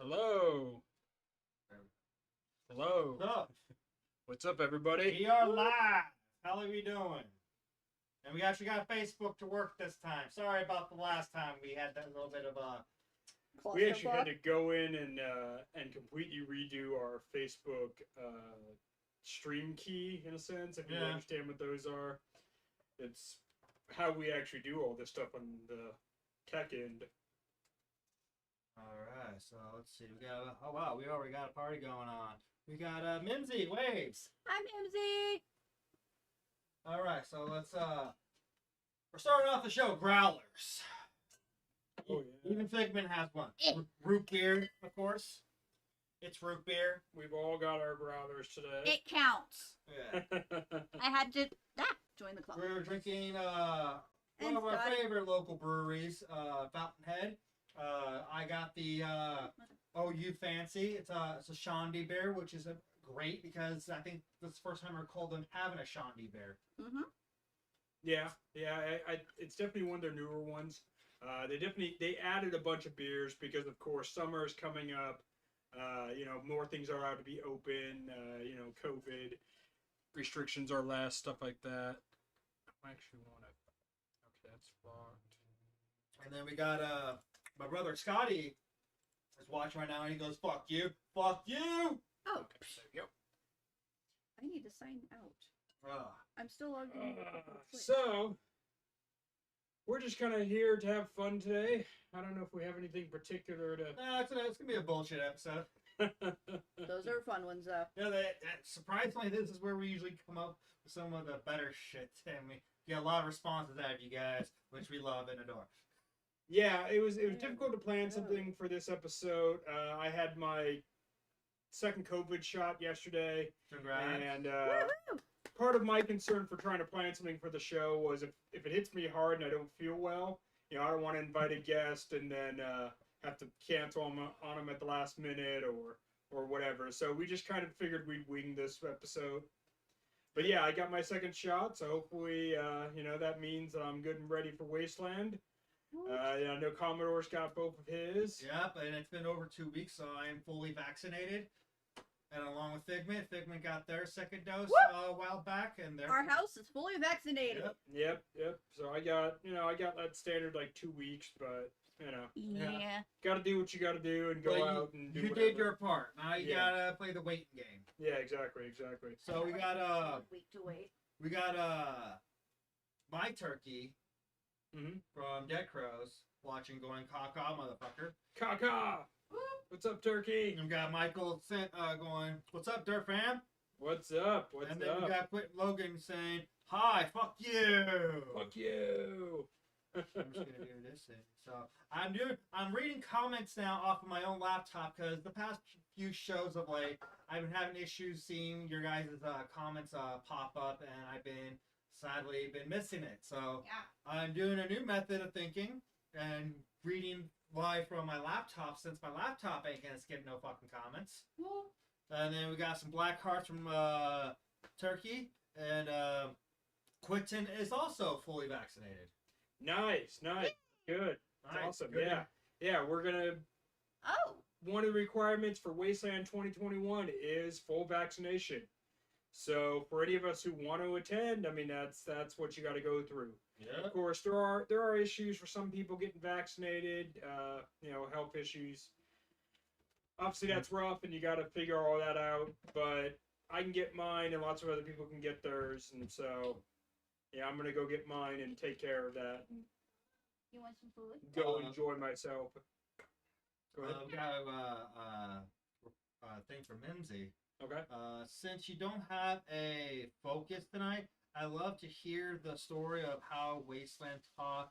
Hello. Hello. What's up? What's up, everybody? We are live. How are we doing? And we actually got Facebook to work this time. Sorry about the last time we had that little bit of a. We actually had to go in and completely redo our Facebook stream key, in a sense, if you Yeah. understand what those are. It's how we actually do all this stuff on the tech end. All right, so let's see. We got. Oh wow, we already got a party going on. We got Mimsy Waves. Hi, Mimsy. All right, so let's we're starting off the show. Growlers. Oh, yeah. Even Figment has one. Root beer, of course. It's root beer. We've all got our growlers today. It counts. Yeah. I had to join the club. We're drinking one And of our Scotty. favorite local breweries, Fountainhead. I got the OU Fancy. It's a Shandy beer, which is great because I think this is the first time I recall them having a Shandy beer. Mm-hmm. Yeah. It's definitely one of their newer ones. They added a bunch of beers because, of course, summer is coming up. More things are allowed to be open. COVID restrictions are less, stuff like that. I actually want to. Okay, that's locked. And then we got my brother Scotty is watching right now, and he goes, "Fuck you, fuck you." Oh, Okay, there we go. I need to sign out. Uh, I'm still logged in. So, we're just kind of here to have fun today. I don't know if we have anything particular to. it's gonna be a bullshit episode. Those are fun ones, though. Yeah, surprisingly, this is where we usually come up with some of the better shit, and we get a lot of responses out of you guys, which we love and adore. Yeah, it was difficult to plan something for this episode. I had my second COVID shot yesterday, Congrats. and Woohoo! part of my concern for trying to plan something for the show was if it hits me hard and I don't feel well, I don't want to invite a guest and then have to cancel on them at the last minute or whatever. So we just kind of figured we'd wing this episode. But yeah, I got my second shot, so hopefully, that means that I'm good and ready for Wasteland. I know Commodore's got both of his. Yep, and it's been over 2 weeks, so I am fully vaccinated. And along with Figment got their second dose a while back, and Our house is fully vaccinated. Yep. Yep. So I got that standard 2 weeks, but Yeah. got to do what you got to do and go Well, out and do you whatever. did your part. Now you Yeah. gotta play the waiting game. Yeah, exactly. So we got A week to wait. my turkey Mm-hmm. from Dead Crows watching going caw motherfucker. Kaka! What's up, Turkey? And we got Michael going, "What's up, Dirt Fam?" What's up? And then we got Quentin Logan saying, "Hi, fuck you." Fuck you! I'm just gonna do this thing. So I'm reading comments now off of my own laptop because the past few shows of late, I've been having issues seeing your guys' comments pop up, and I've sadly been missing it. So Yeah. I'm doing a new method of thinking and reading live from my laptop since my laptop ain't gonna skip no fucking comments. And then we got some black hearts from Turkey, and Quentin is also fully vaccinated. Nice. Good. That's Nice, awesome. good. Yeah. We're gonna. Oh. One of the requirements for Wasteland 2021 is full vaccination. So for any of us who want to attend, that's what you got to go through. Yeah. Of course, there are issues for some people getting vaccinated. Health issues. Obviously, that's rough, and you got to figure all that out. But I can get mine, and lots of other people can get theirs, and so yeah, I'm gonna go get mine and take care of that. And You want some food? go enjoy myself. Go ahead. We got a thing from Mimsy. Okay. Since you don't have a focus tonight, I love to hear the story of how Wasteland Talk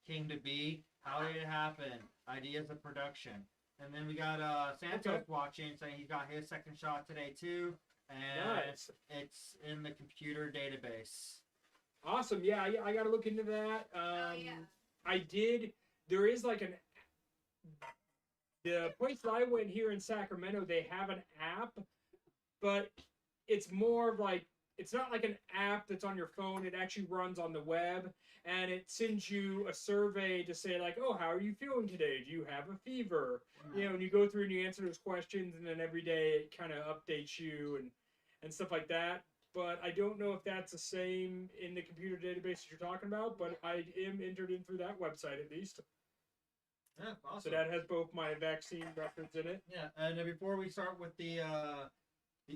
came to be, how did it happen, ideas of production. And then we got Santos watching, saying he got his second shot today too, and Nice. it's in the computer database. Awesome. Yeah, I got to look into that. Yeah. I did. There is the place that I went here in Sacramento, they have an app, but it's more of it's not like an app that's on your phone. It actually runs on the web, and it sends you a survey to say like, oh, how are you feeling today? Do you have a fever? You know, and you go through and you answer those questions, and then every day it kind of updates you and stuff like that. But I don't know if that's the same in the computer database that you're talking about. But I am entered in through that website at least. Yeah, awesome. So that has both my vaccine records in it. Yeah, and before we start with the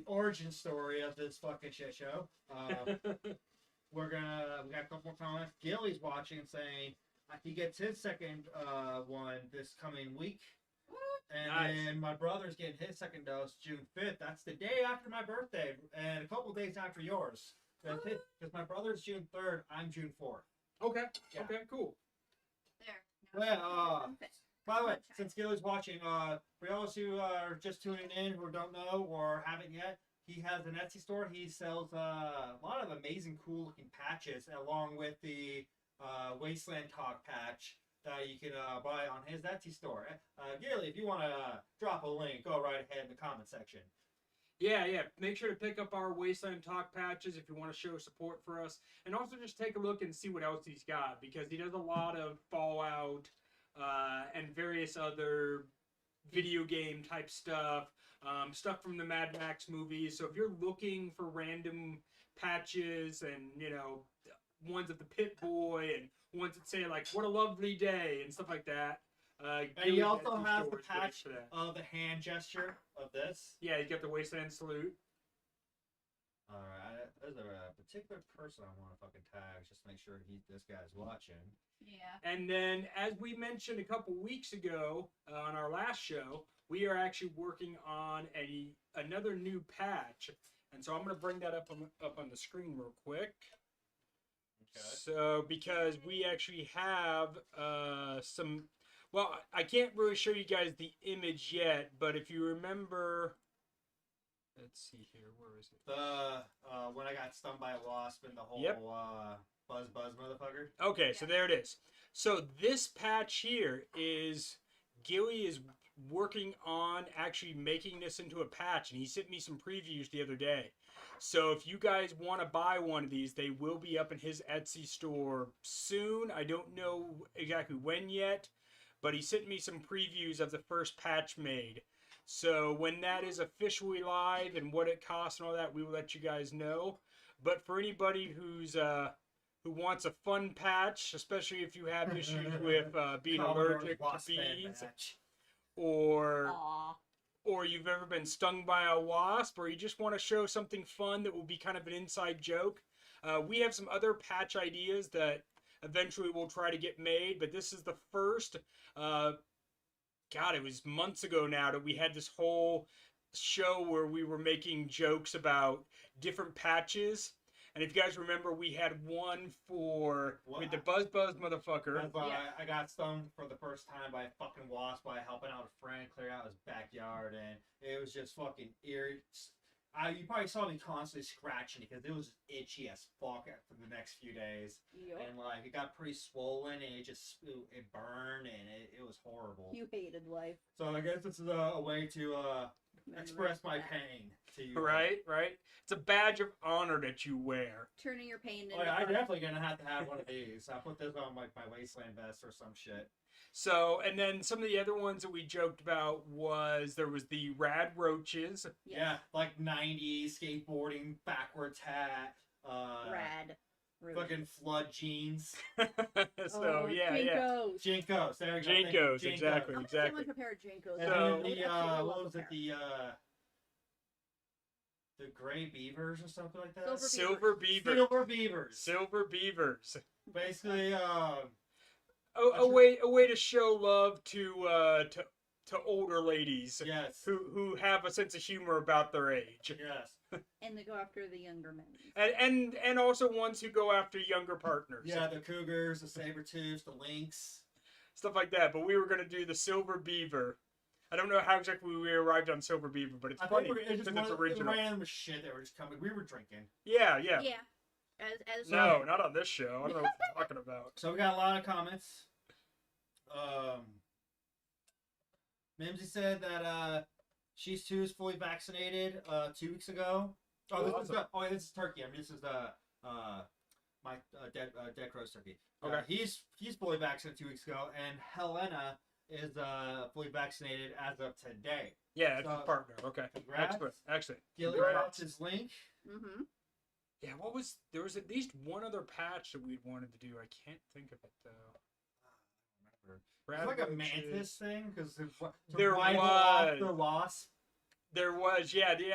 origin story of this fucking shit show, we got a couple more comments. Gilly's watching and saying he gets his second one this coming week. And Nice. then my brother's getting his second dose June 5th. That's the day after my birthday and a couple days after yours. Because my brother's June 3rd, I'm June 4th. Okay. Yeah. Okay. Cool. There. Well, by the way, since Gilly's watching, for those who are just tuning in who don't know or haven't yet, he has an Etsy store. He sells a lot of amazing, cool looking patches along with the Wasteland Talk patch that you can buy on his Etsy store. Gilly, if you want to drop a link, go right ahead in the comment section. Yeah. Make sure to pick up our Wasteland Talk patches if you want to show support for us. And also just take a look and see what else he's got, because he does a lot of Fallout and various other video game type stuff, stuff from the Mad Max movies. So if you're looking for random patches and, you know, ones of the Pit Boy and ones that say like "What a lovely day" and stuff like that. And he Gilly's also Etsy has store the is great patch for that. of the hand gesture of this. Yeah, he's got the Wasteland salute. Alright, there's a particular person I want to fucking tag just to make sure this guy's watching. Yeah. And then, as we mentioned a couple weeks ago on our last show, we are actually working on another new patch. And so I'm going to bring that up on the screen real quick. Okay. So, because we actually have some... Well, I can't really show you guys the image yet, but if you remember... Let's see here, where is it? When I got stung by a wasp and the whole Yep. buzz motherfucker. Okay, so there it is. So this patch here is... Gilly is working on actually making this into a patch, and he sent me some previews the other day. So if you guys want to buy one of these, they will be up in his Etsy store soon. I don't know exactly when yet, but he sent me some previews of the first patch made. So when that is officially live and what it costs and all that, we will let you guys know. But for anybody who wants a fun patch, especially if you have issues with being allergic to bees, or you've ever been stung by a wasp, or you just want to show something fun that will be kind of an inside joke, we have some other patch ideas that eventually we'll try to get made, but this is the first. God, it was months ago now that we had this whole show where we were making jokes about different patches. And if you guys remember, we had one with the Buzz motherfucker. That's why I got stung for the first time by a fucking wasp by helping out a friend clear out his backyard, and it was just fucking eerie. You probably saw me constantly scratching it because it was itchy as fuck for the next few days. Yep. And like it got pretty swollen and it burned and it was horrible. You hated life. So I guess this is a way to express my pain to you. Right. It's a badge of honor that you wear. Turning your pain into Oh, yeah, I'm art. definitely gonna have to have one of these. I'll put this on like my Wasteland vest or some shit. So, and then some of the other ones that we joked about there was the rad roaches. Yeah, like 90s skateboarding backwards hat. Rad. Rude. Fucking flood jeans. So yeah. Jinkos. Jinkos. There we go. Jinkos, exactly. I'm someone prepared Jinkos. And So- then what was it? The gray beavers or something like that. Silver beavers. Silver beavers. Basically, A way to show love to older ladies. yes. Who have a sense of humor about their age. Yes. And they go after the younger men. And also ones who go after younger partners. Yeah, the cougars, the saber-tooths, the lynx. Stuff like that. But we were going to do the silver beaver. I don't know how exactly we arrived on silver beaver, but it's funny It's since it's original. random shit that were just coming. We were drinking. Yeah. Yeah. As No, not on this show. I don't know what you're talking about. So we got a lot of comments. Mimsy said that she's too is fully vaccinated 2 weeks ago. Oh, this Awesome. is this is turkey. I mean, this is my dead crow's turkey. Okay. He's fully vaccinated 2 weeks ago, and Helena is fully vaccinated as of today. Yeah, that's So, his partner. Okay. congrats. Excellent. Gilly Congrats. dropped his link. Mm-hmm. Yeah, there was at least one other patch that we'd wanted to do. I can't think of it though. It's like a mantis thing because There off was. the loss. There was,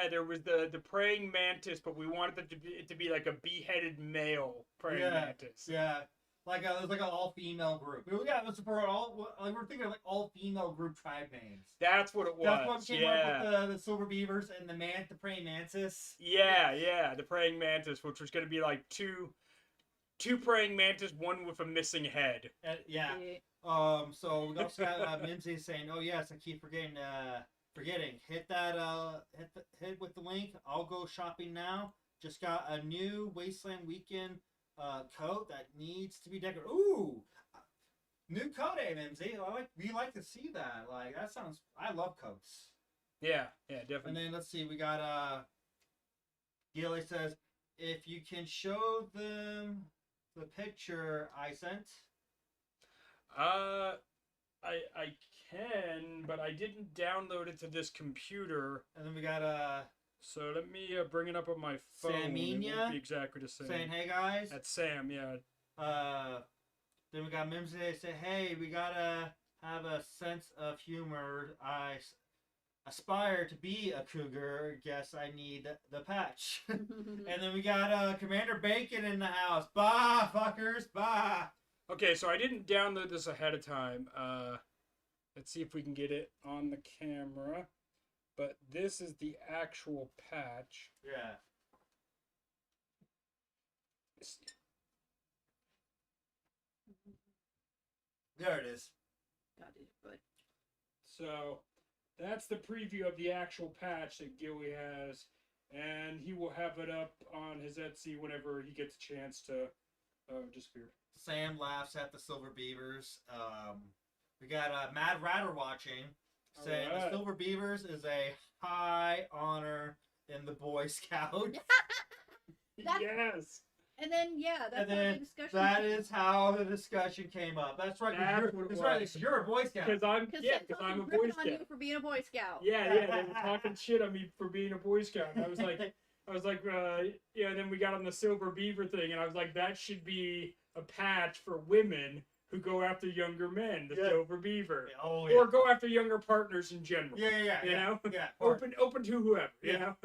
there was the praying mantis, but we wanted it to be like a beheaded male praying mantis. Yeah, it was like an all-female group. Yeah, it was for all. Like we're thinking of like all-female group tribe names. That's what it was. That's what came up with the silver beavers and the praying mantis. Yeah, the praying mantis, which was going to be like two praying mantis, one with a missing head. Yeah. So we also got Mimsy saying, "Oh yes, I keep forgetting. Hit with the link. I'll go shopping now. Just got a new Wasteland Weekend coat that needs to be decorated. Ooh, new coat, Mimsy. We like to see that. Like that sounds. I love coats. Yeah, definitely. And then let's see. We got Gilly says, if you can show them the picture I sent. I can, but I didn't download it to this computer. And then we got So let me bring it up on my phone. Saminia, it won't be exactly the same. saying, "Hey guys." That's Sam, yeah. Then we got Mimsy say, "Hey, we gotta have a sense of humor. I aspire to be a cougar. Guess I need the patch." And then we got Commander Bacon in the house. Bah, fuckers, bah. Okay, so I didn't download this ahead of time. Let's see if we can get it on the camera. But this is the actual patch. Yeah. There it is. Got it, but So that's the preview of the actual patch that Gilly has, and he will have it up on his Etsy whenever he gets a chance to. Oh, disappeared. Sam laughs at the Silver Beavers. We got Mad Ratter watching, saying the Silver Beavers is a high honor in the Boy Scout. Yes. And then that's how the discussion. That is how the discussion came up. That's right. That's right. You're a Boy Scout. Because I'm a Boy Scout. On you for being a Boy Scout. Yeah, they were talking shit on me for being a Boy Scout. And I was like, then we got on the Silver Beaver thing, and I was like, that should be a patch for women who go after younger men, the Silver Beaver. Oh, yeah. Or go after younger partners in general. Yeah. You know? Yeah. Open to whoever, you know?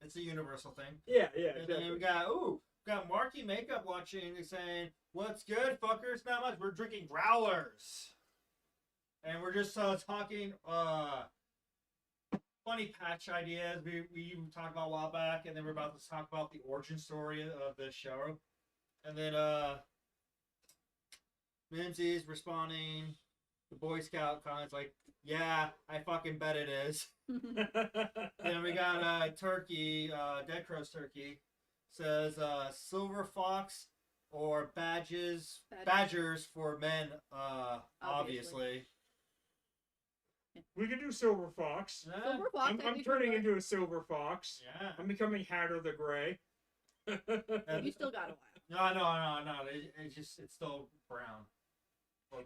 It's a universal thing. Yeah. And then we got Marky Makeup watching and saying, "What's good, fuckers? Not much. We're drinking growlers." And we're just talking funny patch ideas we talked about a while back, and then we're about to talk about the origin story of this show. And then Mimsy's responding, the Boy Scout comments like, "Yeah, I fucking bet it is." Then we got Turkey, Dead Crow's Turkey, says Silver Fox or Badgers for men, obviously. We can do Silver Fox. Yeah. Silver Fox. I'm turning into a Silver Fox. Yeah. I'm becoming Hatter the Gray. You still got a while. No. It's still brown.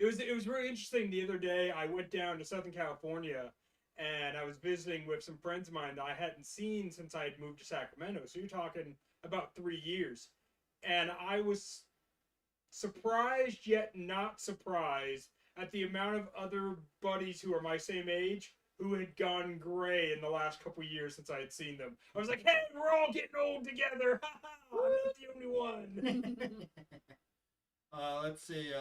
It was really interesting. The other day, I went down to Southern California, and I was visiting with some friends of mine that I hadn't seen since I had moved to Sacramento. So you're talking about 3 years, and I was surprised yet not surprised at the amount of other buddies who are my same age who had gone gray in the last couple years since I had seen them. I was like, "Hey, we're all getting old together! Ha ha! I'm not the only one." Let's see.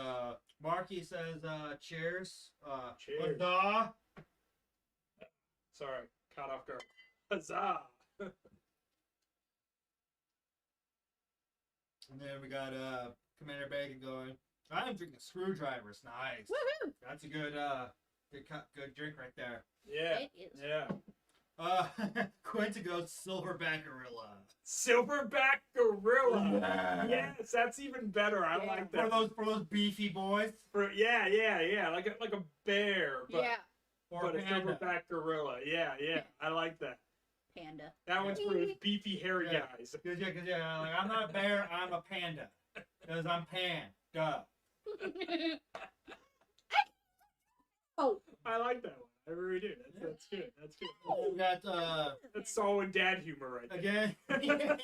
Marky says, "Cheers." Cheers. Huzzah. Sorry, caught off guard. Huzzah! And then we got Commander Bacon going, "I'm drinking screwdrivers." Nice. Woohoo! That's a good good drink right there. Yeah. It is. Yeah. Quinta goes Silverback Gorilla. Silverback Gorilla. Yeah. Yes, that's even better. I like that. For those beefy boys. Yeah. Like a bear, but Yeah. Or but a panda. silverback gorilla. Yeah. I like that. Panda. That one's for those beefy, hairy guys. Cause like, I'm not a bear, I'm a panda. Because I'm pan. Duh. Oh. I like that one. I really do. That's good. That's good. We got, That's solid dad humor right there. again.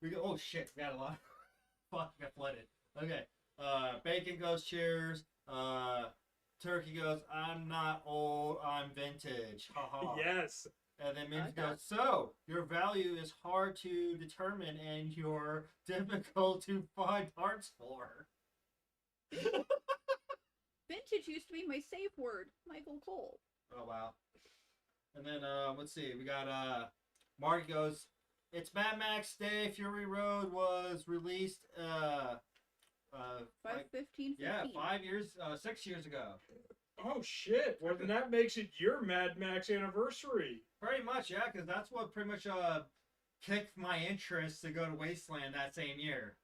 We go, oh shit, we got a lot. Fuck, got flooded. Okay. Bacon goes cheers. Turkey goes, I'm not old, I'm vintage. Haha. Yes. And then Mims Okay. goes, so your value is hard to determine and you're difficult to find parts for. Vintage used to be my safe word, Michael Cole. Oh wow. And then let's see, we got Marty goes, it's Mad Max Day Fury Road was released 5/15/15. yeah, 6 years ago. Oh shit! Well, then that makes it your Mad Max anniversary. Pretty much, yeah, because that's what pretty much kicked my interest to go to Wasteland that same year.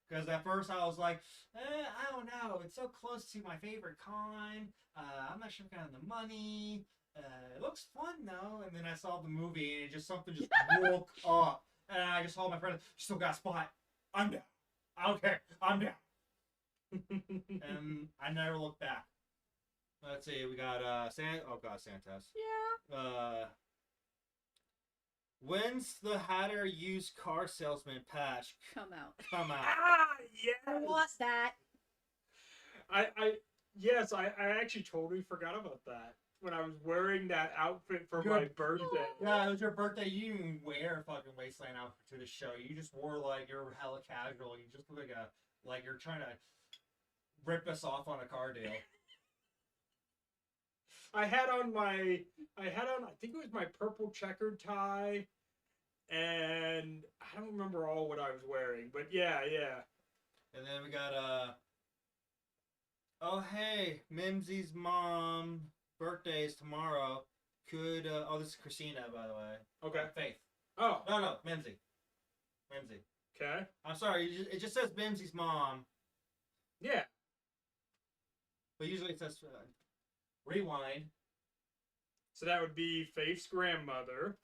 Because at first I was like, I don't know, it's so close to my favorite con. I'm not sure if I have the money. It looks fun though. And then I saw the movie and something just woke up. And I just told my friend, you still got a spot. I'm down. I don't care. I'm down. And I never looked back. Let's see, we got Santos. Yeah. When's the Hatter used car salesman patch Come out. come out? Yes. I want that. Yes, I actually totally forgot about that when I was wearing that outfit for my birthday. Yeah, it was your birthday. You didn't even wear a fucking Wasteland outfit to the show. You just wore like you're hella casual. You just look like you're trying to rip us off on a car deal. I had on I think it was my purple checkered tie, and I don't remember all what I was wearing, but yeah. And then we got oh hey, Mimsy's mom birthday is tomorrow. Could this is Christina, by the way. Okay. Faith. Oh. No, Mimsy. Okay. I'm sorry, it just says Mimsy's mom, Yeah. but usually it says rewind. So that would be Faith's grandmother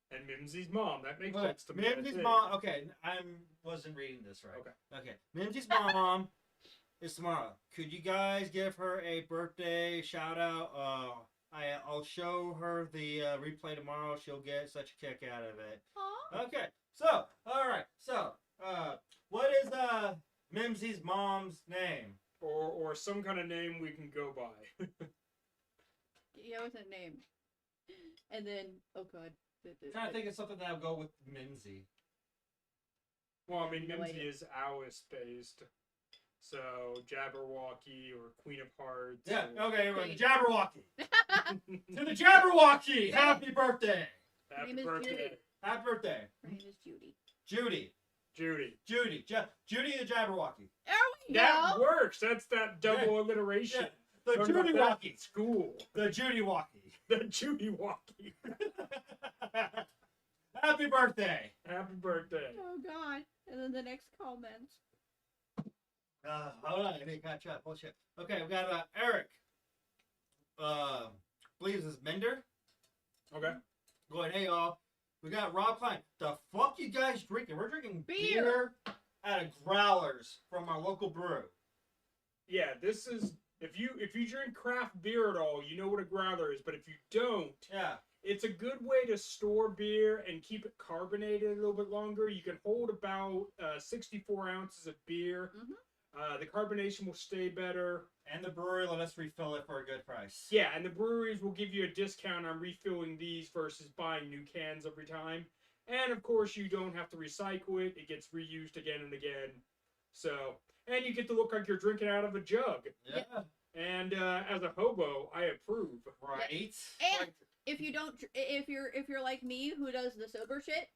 and Mimsy's mom. That makes Okay, sense to me. I Mimsy's think. mom. Okay, I wasn't reading this right. Okay. Mimsy's mom is tomorrow. Could you guys give her a birthday shout out? I'll show her the replay tomorrow. She'll get such a kick out of it. Aww. Okay. So, all right. So, what is Mimsy's mom's name? Or some kind of name we can go by. Yeah, what's her name? And then, oh god. I'm trying to think of something that'll go with Mimsy. Well, I mean, No Mimsy idea. is Alice based. So, Jabberwocky or Queen of Hearts. Yeah, or... okay, Great. Jabberwocky. To the Jabberwocky! Happy birthday! Her name Happy is birthday. Judy. Happy birthday. Her name is Judy. Judy the Jabberwocky. There we That go. works. That's that double alliteration. The Learned Judy about that in Walkie. School. The Judy Walkie. The Judy Walkie. Happy birthday. Happy birthday. Oh god. And then the next comment. Hold on, I didn't catch up. Bullshit. Okay, we got Eric. Believes is Mender. Okay. Going, hey y'all. We got Rob Klein. The fuck you guys drinking? We're drinking Beer. beer out of growlers from our local brew. Yeah, this is if you drink craft beer at all, you know what a growler is. But if you don't, Yeah. it's a good way to store beer and keep it carbonated a little bit longer. You can hold about 64 ounces of beer. Mhm. The carbonation will stay better. And the brewery let us refill it for a good price. Yeah, and the breweries will give you a discount on refilling these versus buying new cans every time. And of course, you don't have to recycle it. It gets reused again and again. So, and you get to look like you're drinking out of a jug. Yeah. And as a hobo, I approve. Right. And if you don't, if you're like me who does the sober shit,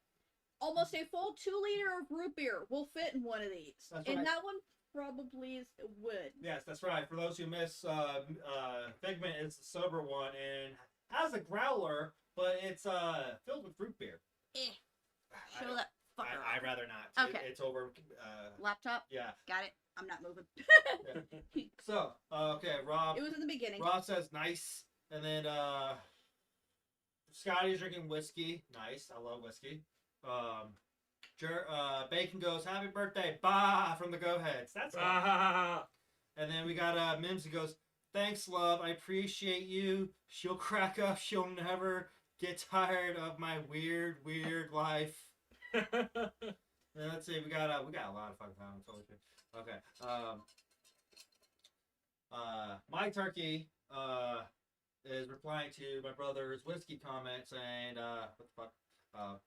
almost a full 2 liter of root beer will fit in one of these. That's and right. that one probably would. Yes, that's right. For those who miss, Figment is the sober one and has a growler, but it's filled with fruit beer. Show that fucker. I'd rather not. Okay. It's over. Laptop. Yeah. Got it. I'm not moving. So, okay, Rob. It was in the beginning. Rob says nice, and then Scotty's drinking whiskey. Nice. I love whiskey. Bacon goes, happy birthday, bah, from the Go Heads. That's fun. And then we got Mimsy goes, thanks, love. I appreciate you. She'll crack up. She'll never get tired of my weird life. And let's see. We got a lot of fucking comments. Holy shit. Okay. My turkey is replying to my brother's whiskey comment saying, what the fuck?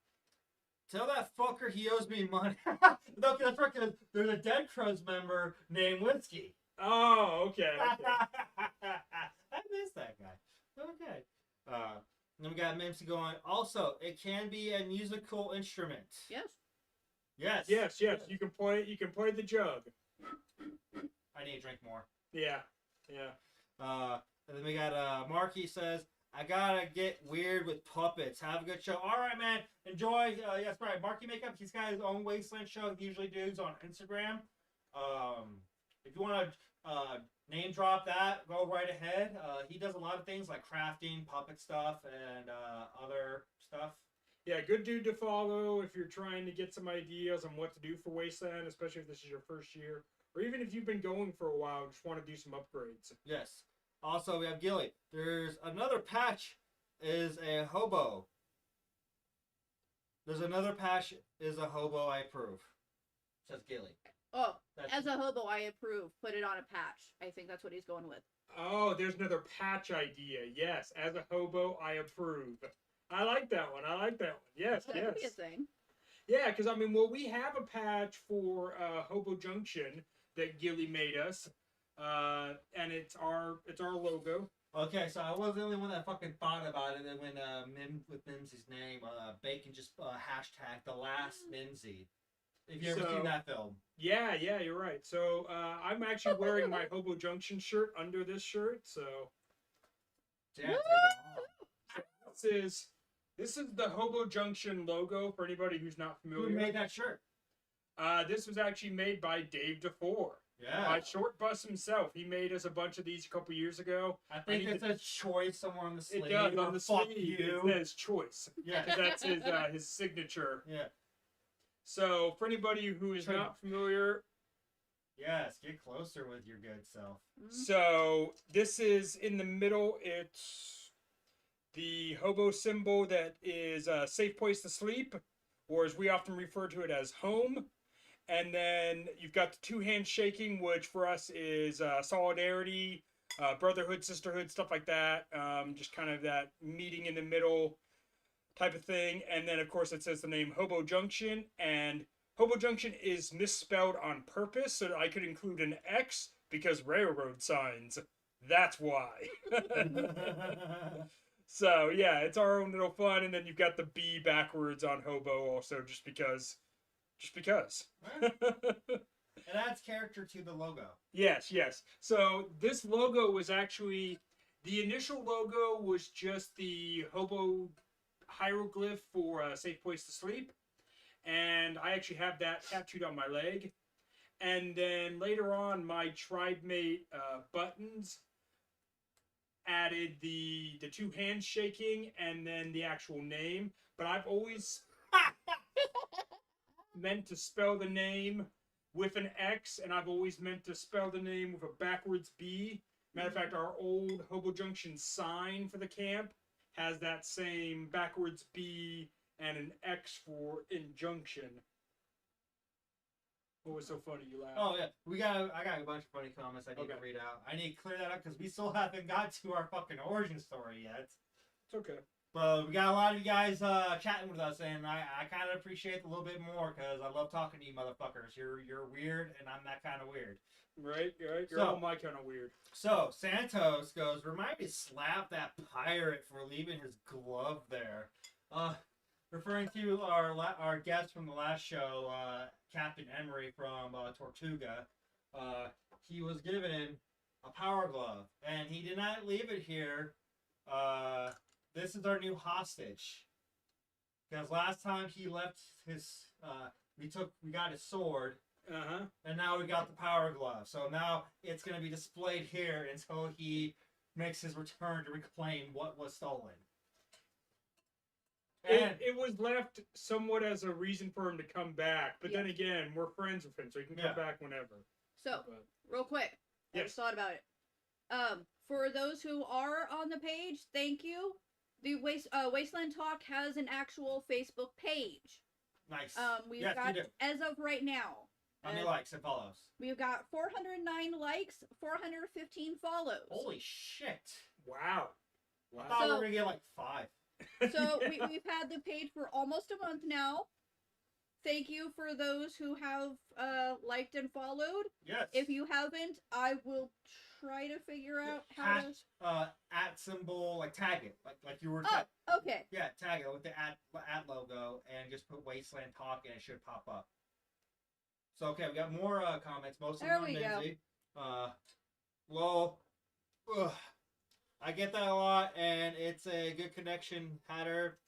Tell that fucker he owes me money. No, that's right, because there's a Dead Crows member named Whiskey. Oh, okay. I missed that guy. Okay. Then we got Mimsy going, also, it can be a musical instrument. Yes. Yes. Yes. You can play the jug. I need to drink more. Yeah. And then we got Marky says, I gotta get weird with puppets. Have a good show. All right, man. Enjoy. Yes, right. Marky Makeup. He's got his own Wasteland show. He usually does on Instagram. If you want to name drop that, go right ahead. He does a lot of things like crafting, puppet stuff, and other stuff. Yeah, good dude to follow if you're trying to get some ideas on what to do for Wasteland, especially if this is your first year, or even if you've been going for a while and just want to do some upgrades. Yes. Also, we have Gilly. There's another patch is a hobo. There's another patch is a hobo I approve. Says Gilly. Oh, as a hobo, I approve. Put it on a patch. I think that's what he's going with. Oh, there's another patch idea. Yes, as a hobo, I approve. I like that one. Yes, That could be a thing. Yeah, because we have a patch for Hobo Junction that Gilly made us. And it's our logo. Okay, so I wasn't the only one that fucking thought about it. And when with Mimsy's name, Bacon just hashtag the last Mimsy. If you ever seen that film. Yeah, you're right. So I'm actually wearing my Hobo Junction shirt under this shirt. So yeah, this is the Hobo Junction logo for anybody who's not familiar. Who made that shirt? This was actually made by Dave DeFore. Yeah. By Short Bus himself. He made us a bunch of these a couple years ago. I think it says choice somewhere on the sleeve. It does on the fuck sleeve. You. It says choice. Yeah. That's his signature. Yeah. So for anybody who is not familiar. Yes, get closer with your good self. So this is in the middle. It's the hobo symbol that is a safe place to sleep, or as we often refer to it as home. And then you've got the two hands shaking, which for us is solidarity, brotherhood, sisterhood, stuff like that. Just kind of that meeting in the middle type of thing. And then, of course, it says the name Hobo Junction. And Hobo Junction is misspelled on purpose so that I could include an X because railroad signs. That's why. So, yeah, it's our own little fun. And then you've got the B backwards on Hobo also just because. It adds character to the logo. Yes. So this logo was actually, the initial logo was just the hobo hieroglyph for a safe place to sleep. And I actually have that tattooed on my leg. And then later on, my tribe mate buttons added the two hands shaking and then the actual name. But I've always meant to spell the name with an X, and I've always meant to spell the name with a backwards B. Matter of fact, our old Hobo Junction sign for the camp has that same backwards B and an X for injunction. What was so funny? You laughed. Oh yeah, I got a bunch of funny comments I need to read out. I need to clear that up because we still haven't got to our fucking origin story yet. It's okay. But we got a lot of you guys chatting with us, and I kind of appreciate it a little bit more because I love talking to you motherfuckers. You're weird, and I'm that kind of weird. Right. You're all my kind of weird. So Santos goes, remind me to slap that pirate for leaving his glove there. Referring to our guest from the last show, Captain Emery from Tortuga, he was given a power glove, and he did not leave it here. This is our new hostage. Because last time he left his, we got his sword, and now we got the power glove. So now it's going to be displayed here until he makes his return to reclaim what was stolen. it was left somewhat as a reason for him to come back. But then again, we're friends with him, so he can come back whenever. So, real quick, I just thought about it. For those who are on the page, thank you. The Wasteland Talk has an actual Facebook page. Nice. We've got, as of right now, how many likes and follows? We've got 409 likes, 415 follows. Holy shit! Wow. I thought we were gonna get like 5. So we've had the page for almost a month now. Thank you for those who have liked and followed. Yes. If you haven't, I will try to figure out how to at symbol, like tag it, like you were. Okay. Yeah, tag it with the at logo and just put Wasteland Talk and it should pop up. So okay, we got more comments. Most of them on Lindsay. Well, I get that a lot, and it's a good connection. Hatter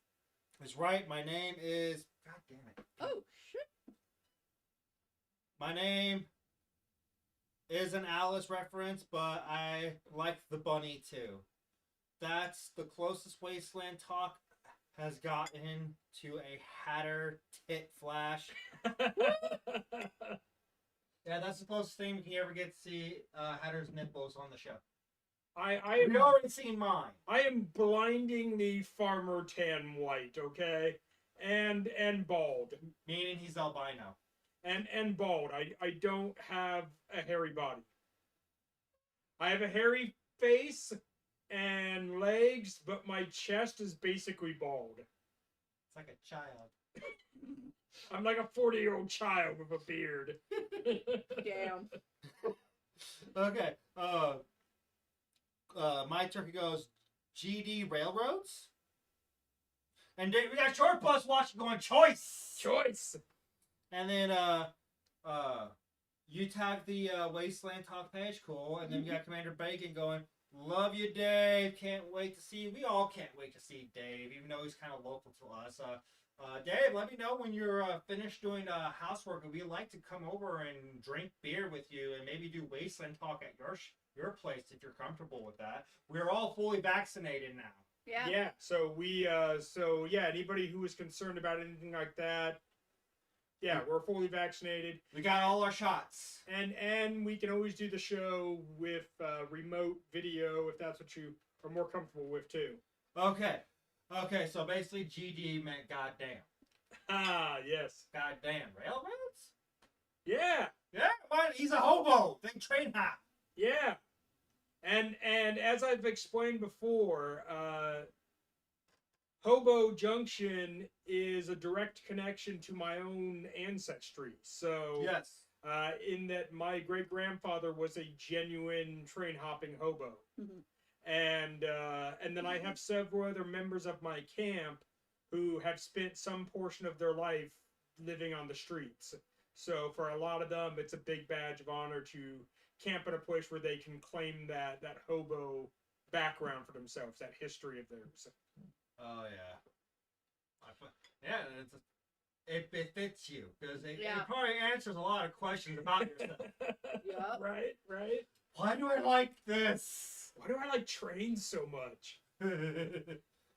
is right. My name is. God damn it. Oh shit. My name is an Alice reference, but I like the bunny too. That's the closest Wasteland Talk has gotten to a Hatter tit flash. Yeah, that's the closest thing we can ever get to see Hatter's nipples on the show. We've already seen mine. I am blindingly farmer tan white, okay? And bald. Meaning he's albino. And bald. I don't have a hairy body. I have a hairy face and legs, but my chest is basically bald. It's like a child. I'm like a 40-year-old child with a beard. Damn. Okay. My turkey goes GD Railroads. And then we got Short Bus watching going choice. And then you tag the Wasteland Talk page, cool. And then we got Commander Bacon going, love you, Dave. Can't wait to see you. We all can't wait to see Dave, even though he's kind of local to us. Dave, let me know when you're finished doing housework, and we'd like to come over and drink beer with you, and maybe do Wasteland Talk at your place if you're comfortable with that. We're all fully vaccinated now. Yeah. Yeah. So anybody who is concerned about anything like that, yeah, we're fully vaccinated. We got all our shots. And we can always do the show with remote video if that's what you are more comfortable with too. Okay, so basically GD meant goddamn. Ah, yes. Goddamn. Railroads? Yeah. Yeah, what? He's a hobo. Think train hop. Yeah. And as I've explained before, Hobo Junction is a direct connection to my own ancestry. So yes. In that my great-grandfather was a genuine train-hopping hobo. Mm-hmm. And then I have several other members of my camp who have spent some portion of their life living on the streets. So for a lot of them, it's a big badge of honor to camp in a place where they can claim that hobo background for themselves, that history of theirs. Oh yeah. Yeah, it fits you because it probably answers a lot of questions about yourself. Yep. Right. Why do I like this? Why do I like trains so much?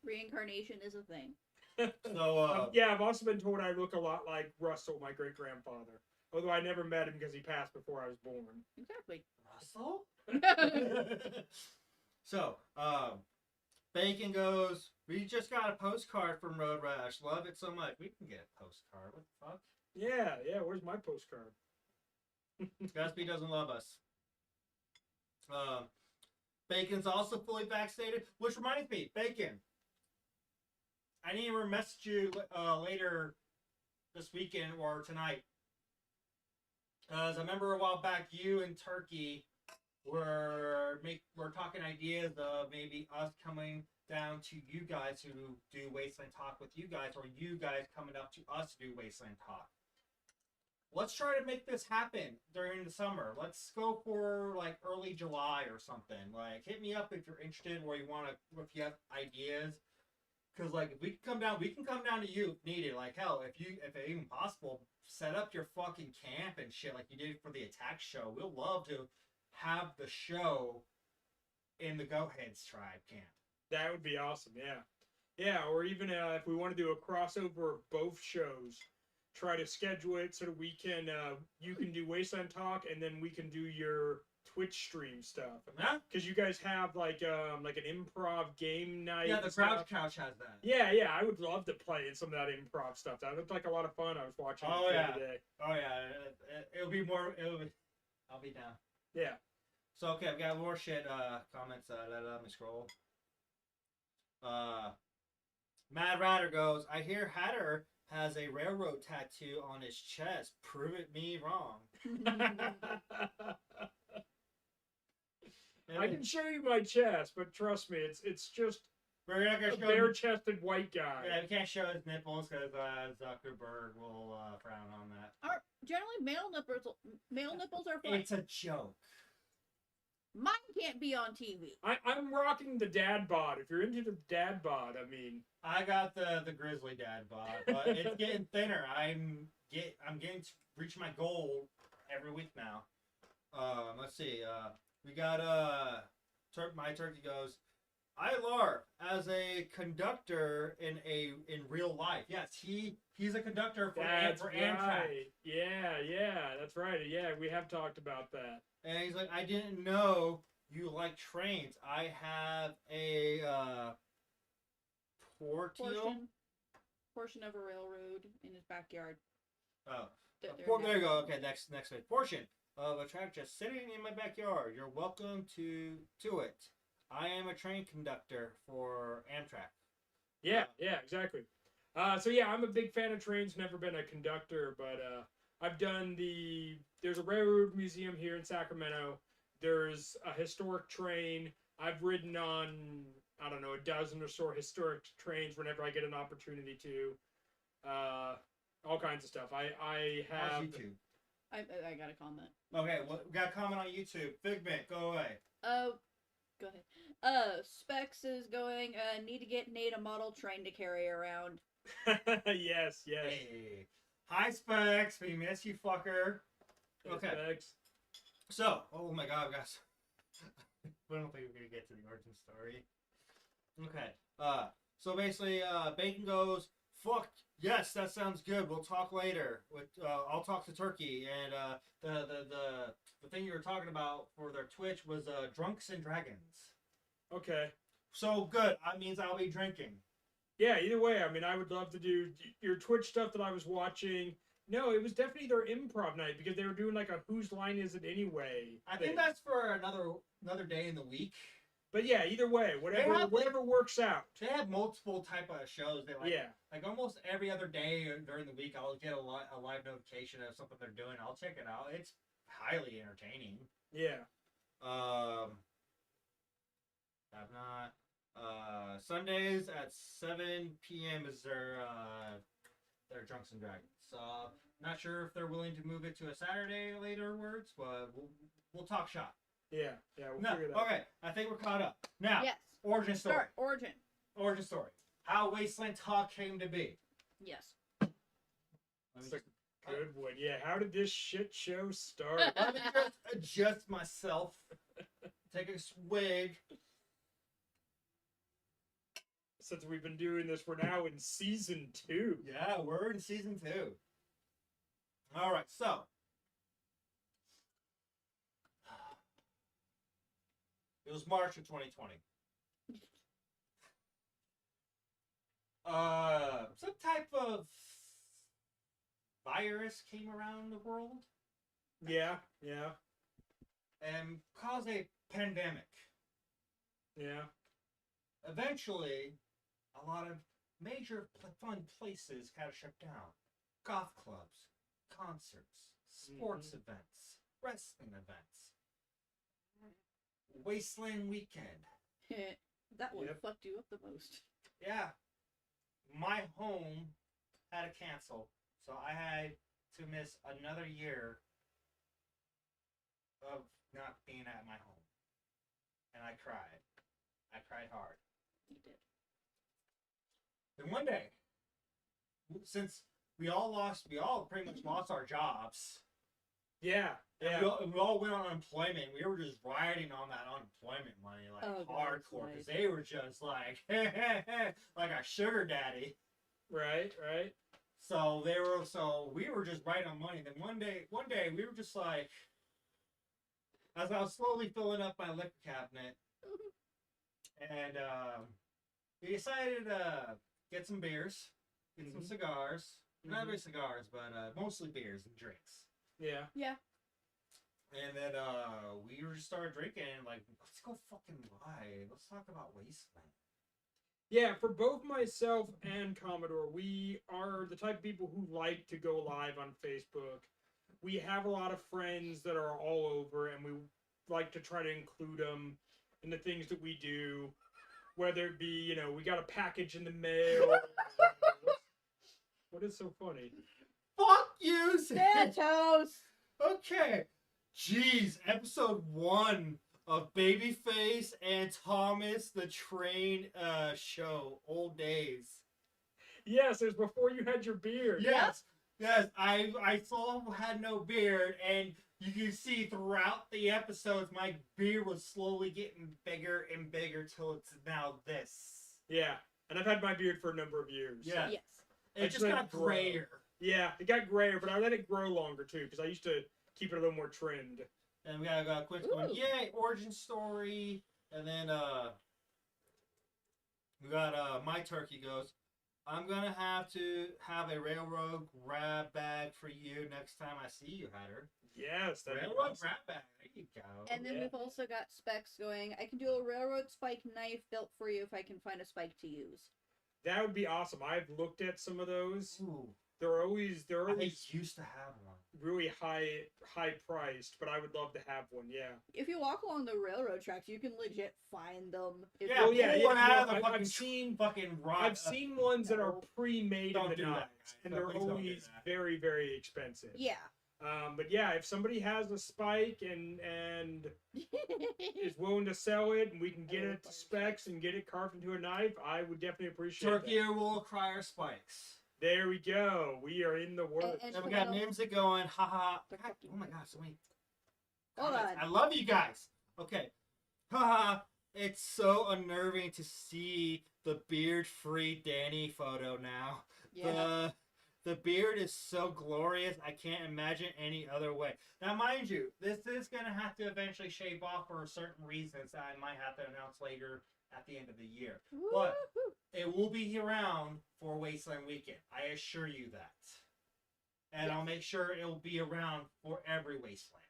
Reincarnation is a thing. So I've also been told I look a lot like Russell, my great-grandfather. Although I never met him because he passed before I was born. Exactly. Russell? So, Bacon goes, we just got a postcard from Road Rash. Love it so much. We can get a postcard. What the fuck? Yeah, where's my postcard? Gatsby doesn't love us. Bacon's also fully vaccinated, which reminds me, Bacon, I need to message you later this weekend or tonight. As I remember a while back, you and Turkey were talking ideas of maybe us coming down to you guys who do Wasteland Talk with you guys, or you guys coming up to us to do Wasteland Talk. Let's try to make this happen during the summer. Let's go for like early July or something. Like, hit me up if you're interested, or if you have ideas. Cause like if we can come down to you if needed. Like hell, if it's even possible, set up your fucking camp and shit like you did for the attack show. We'll love to have the show in the Goatheads tribe camp. That would be awesome, yeah. Yeah, or even if we want to do a crossover of both shows, try to schedule it so that we can, you can do Wasteland Talk, and then we can do your Twitch stream stuff. Yeah. Because you guys have like an improv game night. Yeah, the Crouch Couch has that. Yeah, I would love to play in some of that improv stuff. That looked like a lot of fun. I was watching it the other day. Oh yeah, it'll be more. I'll be down. Yeah. So okay, I've got more shit comments. Let me scroll. Mad Ratter goes, I hear Hatter has a railroad tattoo on his chest. Prove it me wrong. I can show you my chest, but trust me, it's just We're not gonna a show bare-chested white guy. Yeah, we can't show his nipples because Zuckerberg will frown on that. Generally, male nipples are fine. It's a joke. Mine can't be on TV. I'm rocking the dad bod. If you're into the dad bod, I mean, I got the grizzly dad bod, but it's getting thinner. I'm getting to reach my goal every week now. Let's see. We got my turkey goes. I LARP as a conductor in real life. Yes, he's a conductor for Amtrak. Yeah, that's right. Yeah, we have talked about that. And he's like, I didn't know you like trains. I have a portion of a railroad in his backyard. Oh, there you go. Okay, next page. Portion of a track just sitting in my backyard. You're welcome to it. I am a train conductor for Amtrak. Yeah, exactly. So yeah, I'm a big fan of trains. Never been a conductor, but I've done there's a railroad museum here in Sacramento. There's a historic train. I've ridden on, I don't know, a dozen or so historic trains whenever I get an opportunity to. All kinds of stuff. I have. How's YouTube? I got a comment. Okay, well, we got a comment on YouTube. Figment, go away. Go ahead. Specs is going, need to get Nate a model train to carry around. yes. Hey. Hi, Specs. We miss you, fucker. Okay. Specs. So, oh my god, guys. I don't think we're going to get to the origin story. Okay. So basically, Bacon goes, fuck, yes, that sounds good. We'll talk later. I'll talk to Turkey. And the thing you were talking about for their Twitch was Drunks and Dragons. Okay. So good. That means I'll be drinking. Yeah, either way, I mean, I would love to do your Twitch stuff that I was watching. No, it was definitely their improv night because they were doing like a Whose Line Is It Anyway I think that's for another day in the week. But yeah, either way, whatever works out. They have multiple type of shows. They like almost every other day during the week. I'll get a live notification of something they're doing. I'll check it out. It's highly entertaining. Yeah. I've not. Sundays at 7 p.m. is their Drunks and Dragons. Not sure if they're willing to move it to a Saturday laterwards, but we'll talk shop. Yeah, we'll figure that out. Okay, I think we're caught up. Now, yes. Origin story. Start. Origin story. How Wasteland Talk came to be. Yes. That's a good one. Yeah, how did this shit show start? Let me just adjust myself. Take a swig. Since we've been doing this, we're now in season 2. Yeah, we're in season 2. All right, so. It was March of 2020. Some type of virus came around the world. Yeah. And caused a pandemic. Yeah. Eventually, a lot of major fun places had to shut down. Golf clubs, concerts, sports events, wrestling events. Wasteland weekend. That one fucked you up the most. Yeah. My home had to cancel, so I had to miss another year of not being at my home. And I cried. I cried hard. You did. Then one day, since we all pretty much lost our jobs. Yeah. We all went on unemployment. We were just riding on that unemployment money. Like, Oh, God, hardcore that's because they were just like like a sugar daddy. Right, right. So we were just right on money. Then one day we were just like, as I was slowly filling up my liquor cabinet, and we decided to get some beers, get some cigars. Not really cigars, but mostly beers and drinks. Yeah. Yeah. And then we just started drinking and like, let's go fucking live. Let's talk about Wasteland. Yeah, for both myself and Commodore, we are the type of people who like to go live on Facebook. We have a lot of friends that are all over, and we like to try to include them in the things that we do. Whether it be, we got a package in the mail. What is so funny? Fuck you, Santos! Okay. Jeez, episode 1 of Babyface and Thomas the Train show. Old days. Yes, it was before you had your beard. Yes. Yes, I still had no beard, and you can see throughout the episodes my beard was slowly getting bigger and bigger till it's now this. Yeah, and I've had my beard for a number of years. Yeah. Yes. It just got grayer. Yeah, it got grayer, but I let it grow longer too, because I used to keep it a little more trimmed. And we got Quince going, yay, origin story. And then we got My Turkey goes, I'm gonna have to have a railroad grab bag for you next time I see you, Hatter. Yes, that Railroad grab bag. There you go. And then we've also got Specs going, I can do a railroad spike knife built for you if I can find a spike to use. That would be awesome. I've looked at some of those. Ooh, They're always I used to have one. really high priced, but I would love to have one. Yeah. If you walk along the railroad tracks, you can legit find them. If Yeah, you- pull one out of the I've fucking seen fucking rock. I've seen ones that are no. pre-made in Don't the do that, knives, guys. and No, they're please don't do always that. very, very expensive. Yeah. But yeah, if somebody has a spike and is willing to sell it, and we can get it to specs and get it carved into a knife, I would definitely appreciate Turkey that. will cry our spikes. There we go. We are in the works. And Then we got names that going, haha. They're God, fucking oh my god, so many. Hold comments. on. I love you guys. Okay. Haha. It's so unnerving to see the beard-free Danny photo now. Yeah. The beard is so glorious. I can't imagine any other way. Now, mind you, this is gonna have to eventually shave off for certain reasons that I might have to announce later at the end of the year. But Woo-hoo. it will be around for Wasteland Weekend. I assure you that. And I'll Yes. make sure it will be around for every Wasteland.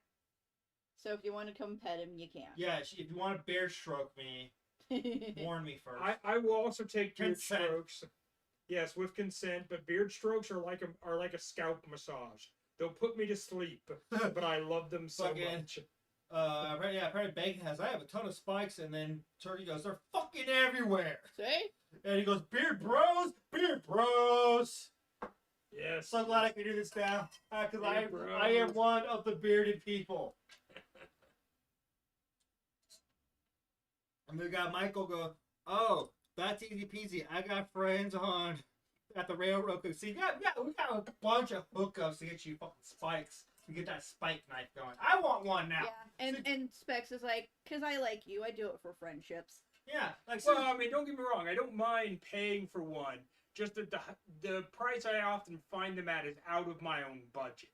So if you want to come pet him, you can. Yeah, if you want to beard stroke me, warn me first. I will also take beard Consent. strokes. Yes, with consent, but beard strokes are like a scalp massage. They'll put me to sleep, but I love them so Fucking- much. Apparently Bacon has, I have a ton of spikes, and then Turkey goes, they're fucking everywhere. See? And he goes, beard bros, beard bros. Yes. So glad I can do this now, because Beard bros. I am one of the bearded people. And we got Michael go, oh, that's easy peasy. I got friends at the railroad. See, we got a bunch of hookups to get you fucking spikes. To get that spike knife going. I want one now. Yeah. And Specs is like, because I like you, I do it for friendships. Yeah. Like, Well, I mean, don't get me wrong. I don't mind paying for one. Just that the price I often find them at is out of my own budget.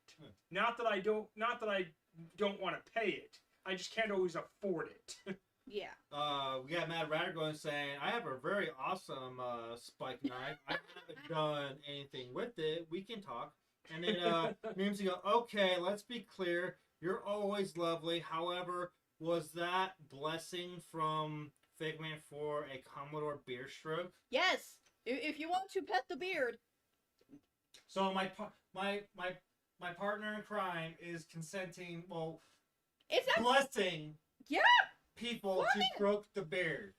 Not that I don't want to pay it. I just can't always afford it. Yeah. we got Mad Ratter going saying, I have a very awesome spike knife. I haven't done anything with it. We can talk. And then Mimsy go, okay, let's be clear. You're always lovely. However, was that blessing from Figment for a Commodore beard stroke? Yes. If you want to pet the beard. So my partner in crime is consenting, well, It's that. blessing Yeah. people What? to stroke the beard.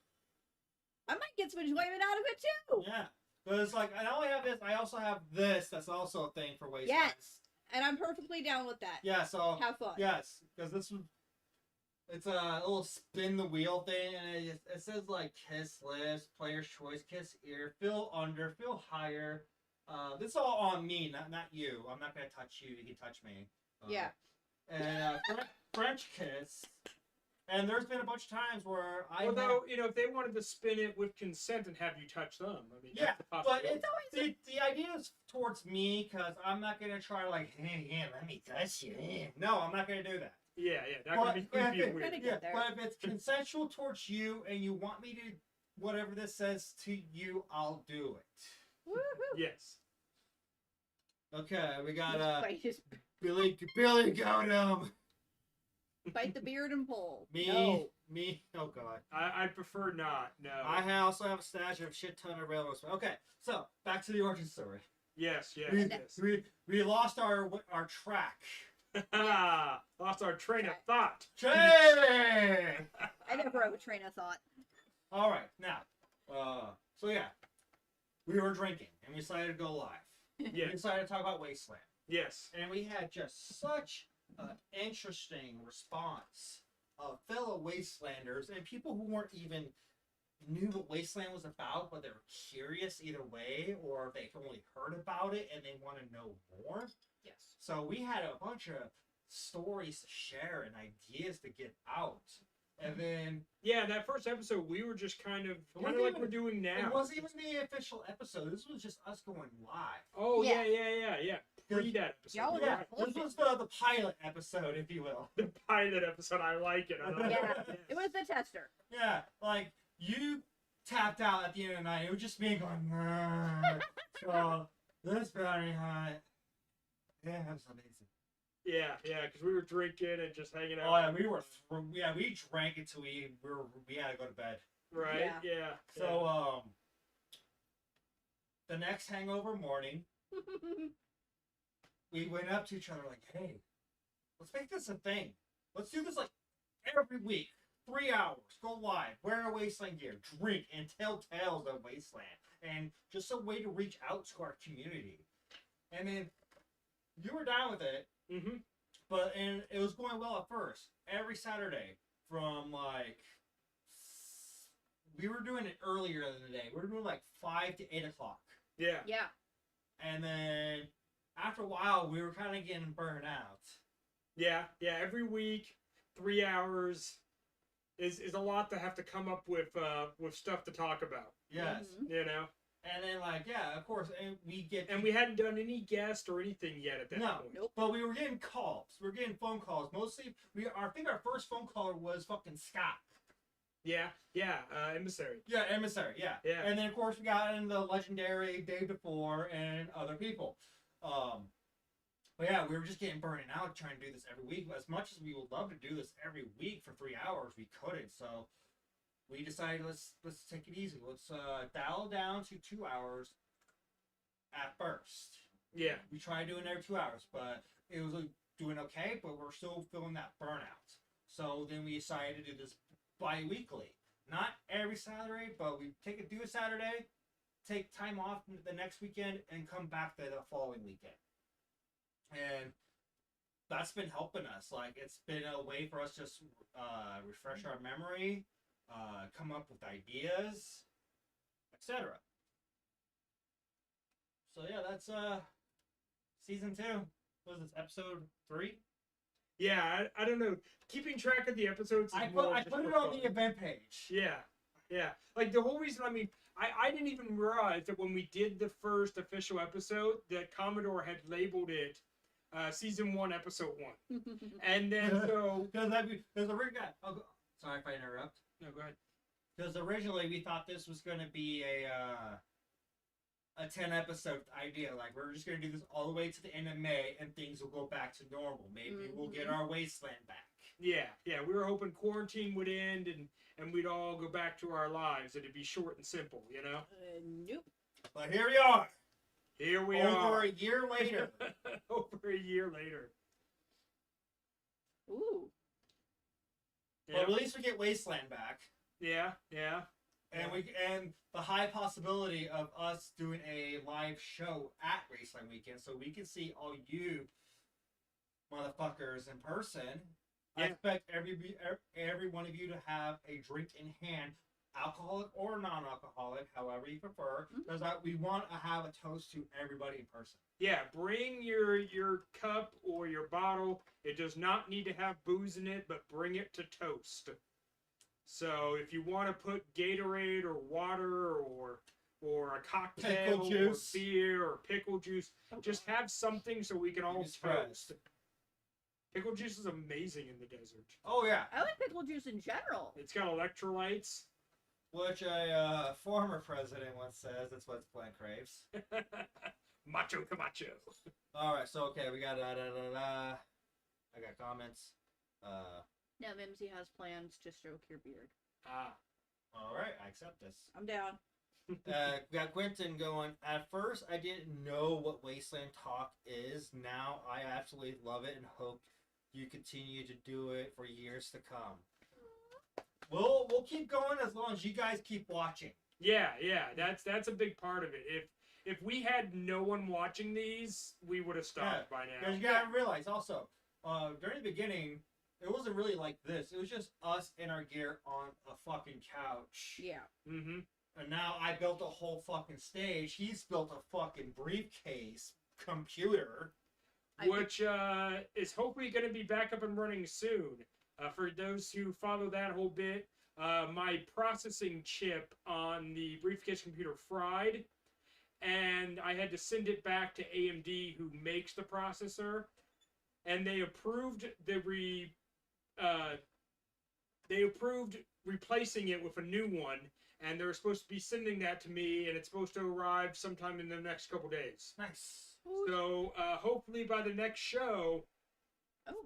I might get some enjoyment out of it too. Yeah. Because, like, I not only have this, I also have this. That's also a thing for Wasteland. Yes. And I'm perfectly down with that. Yeah, so, Have fun. yes. Because this one, it's a little spin the wheel thing, and it says, like, kiss lips, player's choice, kiss ear, feel under, feel higher. This is all on me, not you. I'm not going to touch you. You can touch me. Yeah. And French kiss. And there's been a bunch of times where Although, if they wanted to spin it with consent and have you touch them, I mean, yeah, that's a but possibility. it's the idea is towards me because I'm not gonna try like, hey, yeah, let me touch you. No, I'm not gonna do that. Yeah, not gonna be creepy and weird. Yeah, but if it's consensual towards you and you want me to, whatever this says to you, I'll do it. Woohoo! Yes. Okay, we got Bite Billy Gotham. the beard and pull. Me. Oh god. I prefer not. No. I also have a stash of a shit ton of railroad. Okay, so back to the origin story. Yes. We lost our track. Lost our train of thought. Train. I never have a train of thought. All right, now, so yeah, we were drinking and we decided to go live. Yeah. We decided to talk about Wasteland. Yes. And we had just such an interesting response of fellow Wastelanders and people who weren't even knew what Wasteland was about, but they were curious either way, or they only heard about it and they want to know more. Yes. So we had a bunch of stories to share and ideas to get out. And then that first episode we were just kind of wasn't like even- we're doing now. it wasn't even the official episode. This was just us going live. Oh Yeah. yeah. Pre that episode. Y'all You're Yeah, right. this was the pilot episode, if you will. The pilot episode. I like it. I like Yeah. it. It was the tester. Yeah, like you tapped out at the end of the night. It was just me going, "Nah." So this very hot. Yeah, that was amazing. Yeah, because we were drinking and just hanging out. Oh yeah, we drank until we had to go to bed. Right. Yeah. So the next hangover morning, we went up to each other like, hey, let's make this a thing. Let's do this like every week. 3 hours, go live, wear a Wasteland gear, drink, and tell tales of Wasteland. And just a way to reach out to our community. And then you were down with it, Mm-hmm. and it was going well at first. Every Saturday from like, we were doing it earlier in the day. We were doing like 5 to 8 o'clock. Yeah. Yeah. And then after a while, we were kind of getting burned out. Yeah. Every week, 3 hours is a lot to have to come up with stuff to talk about. Yes. Mhm. And then of course, and we hadn't done any guest or anything yet at that point. Nope. But we were getting calls. We were getting phone calls. Mostly, I think our first phone caller was fucking Scott. Yeah. Emissary. Yeah, Emissary. Yeah. Yeah. And then of course we got in the legendary Dave DeFore and other people. But yeah, we were just getting burning out trying to do this every week. As much as we would love to do this every week for 3 hours, we couldn't. So we decided let's take it easy. Let's dial down to 2 hours at first. Yeah. We tried doing it every 2 hours, but it was doing okay. But we're still feeling that burnout. So then we decided to do this bi-weekly. Not every Saturday, but we do a Saturday, take time off the next weekend, and come back the following weekend. And that's been helping us. Like, it's been a way for us to just refresh our memory, come up with ideas, etc. So yeah, that's season 2. What was this, episode 3? Yeah, I don't know. Keeping track of the episodes. I put it on the event page. Yeah. Like the whole reason. I mean, I didn't even realize that when we did the first official episode, that Commodore had labeled it season 1, episode 1, and then so because there's a guy. Oh, sorry if I interrupt. No, go ahead. Because originally we thought this was going to be a 10 episode idea. Like, we're just going to do this all the way to the end of May and things will go back to normal. Maybe we'll get our Wasteland back. Yeah. We were hoping quarantine would end and we'd all go back to our lives. It'd be short and simple, Nope. But here we are. Here we Over are. a year later. Over a year later. Ooh. But at least we get Wasteland back. Yeah. And the high possibility of us doing a live show at Wasteland Weekend, so we can see all you motherfuckers in person. I Yeah. expect every one of you to have a drink in hand alcoholic or non-alcoholic, however you prefer, because we want to have a toast to everybody in person. Yeah, bring your cup or your bottle. It does not need to have booze in it, but bring it to toast. So if you want to put Gatorade or water or a cocktail Pickle juice. or beer or pickle juice, just have something so we can all toast. Pickle juice is amazing in the desert. Oh yeah. I like pickle juice in general. It's got electrolytes. Which a former president once says that's what Glenn craves. Macho Camacho. Alright, so okay, we got I got comments. No, Mimsy has plans to stroke your beard. Alright, I accept this. I'm down. We got Quentin going, at first I didn't know what Wasteland Talk is. Now I absolutely love it and hope you continue to do it for years to come. We'll keep going as long as you guys keep watching. Yeah, that's a big part of it. If we had no one watching these, we would have stopped by now. Because you gotta realize also, during the beginning, it wasn't really like this. It was just us and our gear on a fucking couch. Yeah. Mm-hmm. And now I built a whole fucking stage. He's built a fucking briefcase computer. Which is hopefully going to be back up and running soon. For those who follow that whole bit, my processing chip on the briefcase computer fried, and I had to send it back to AMD, who makes the processor, and they approved replacing it with a new one, and they're supposed to be sending that to me, and it's supposed to arrive sometime in the next couple days. Nice. So hopefully by the next show,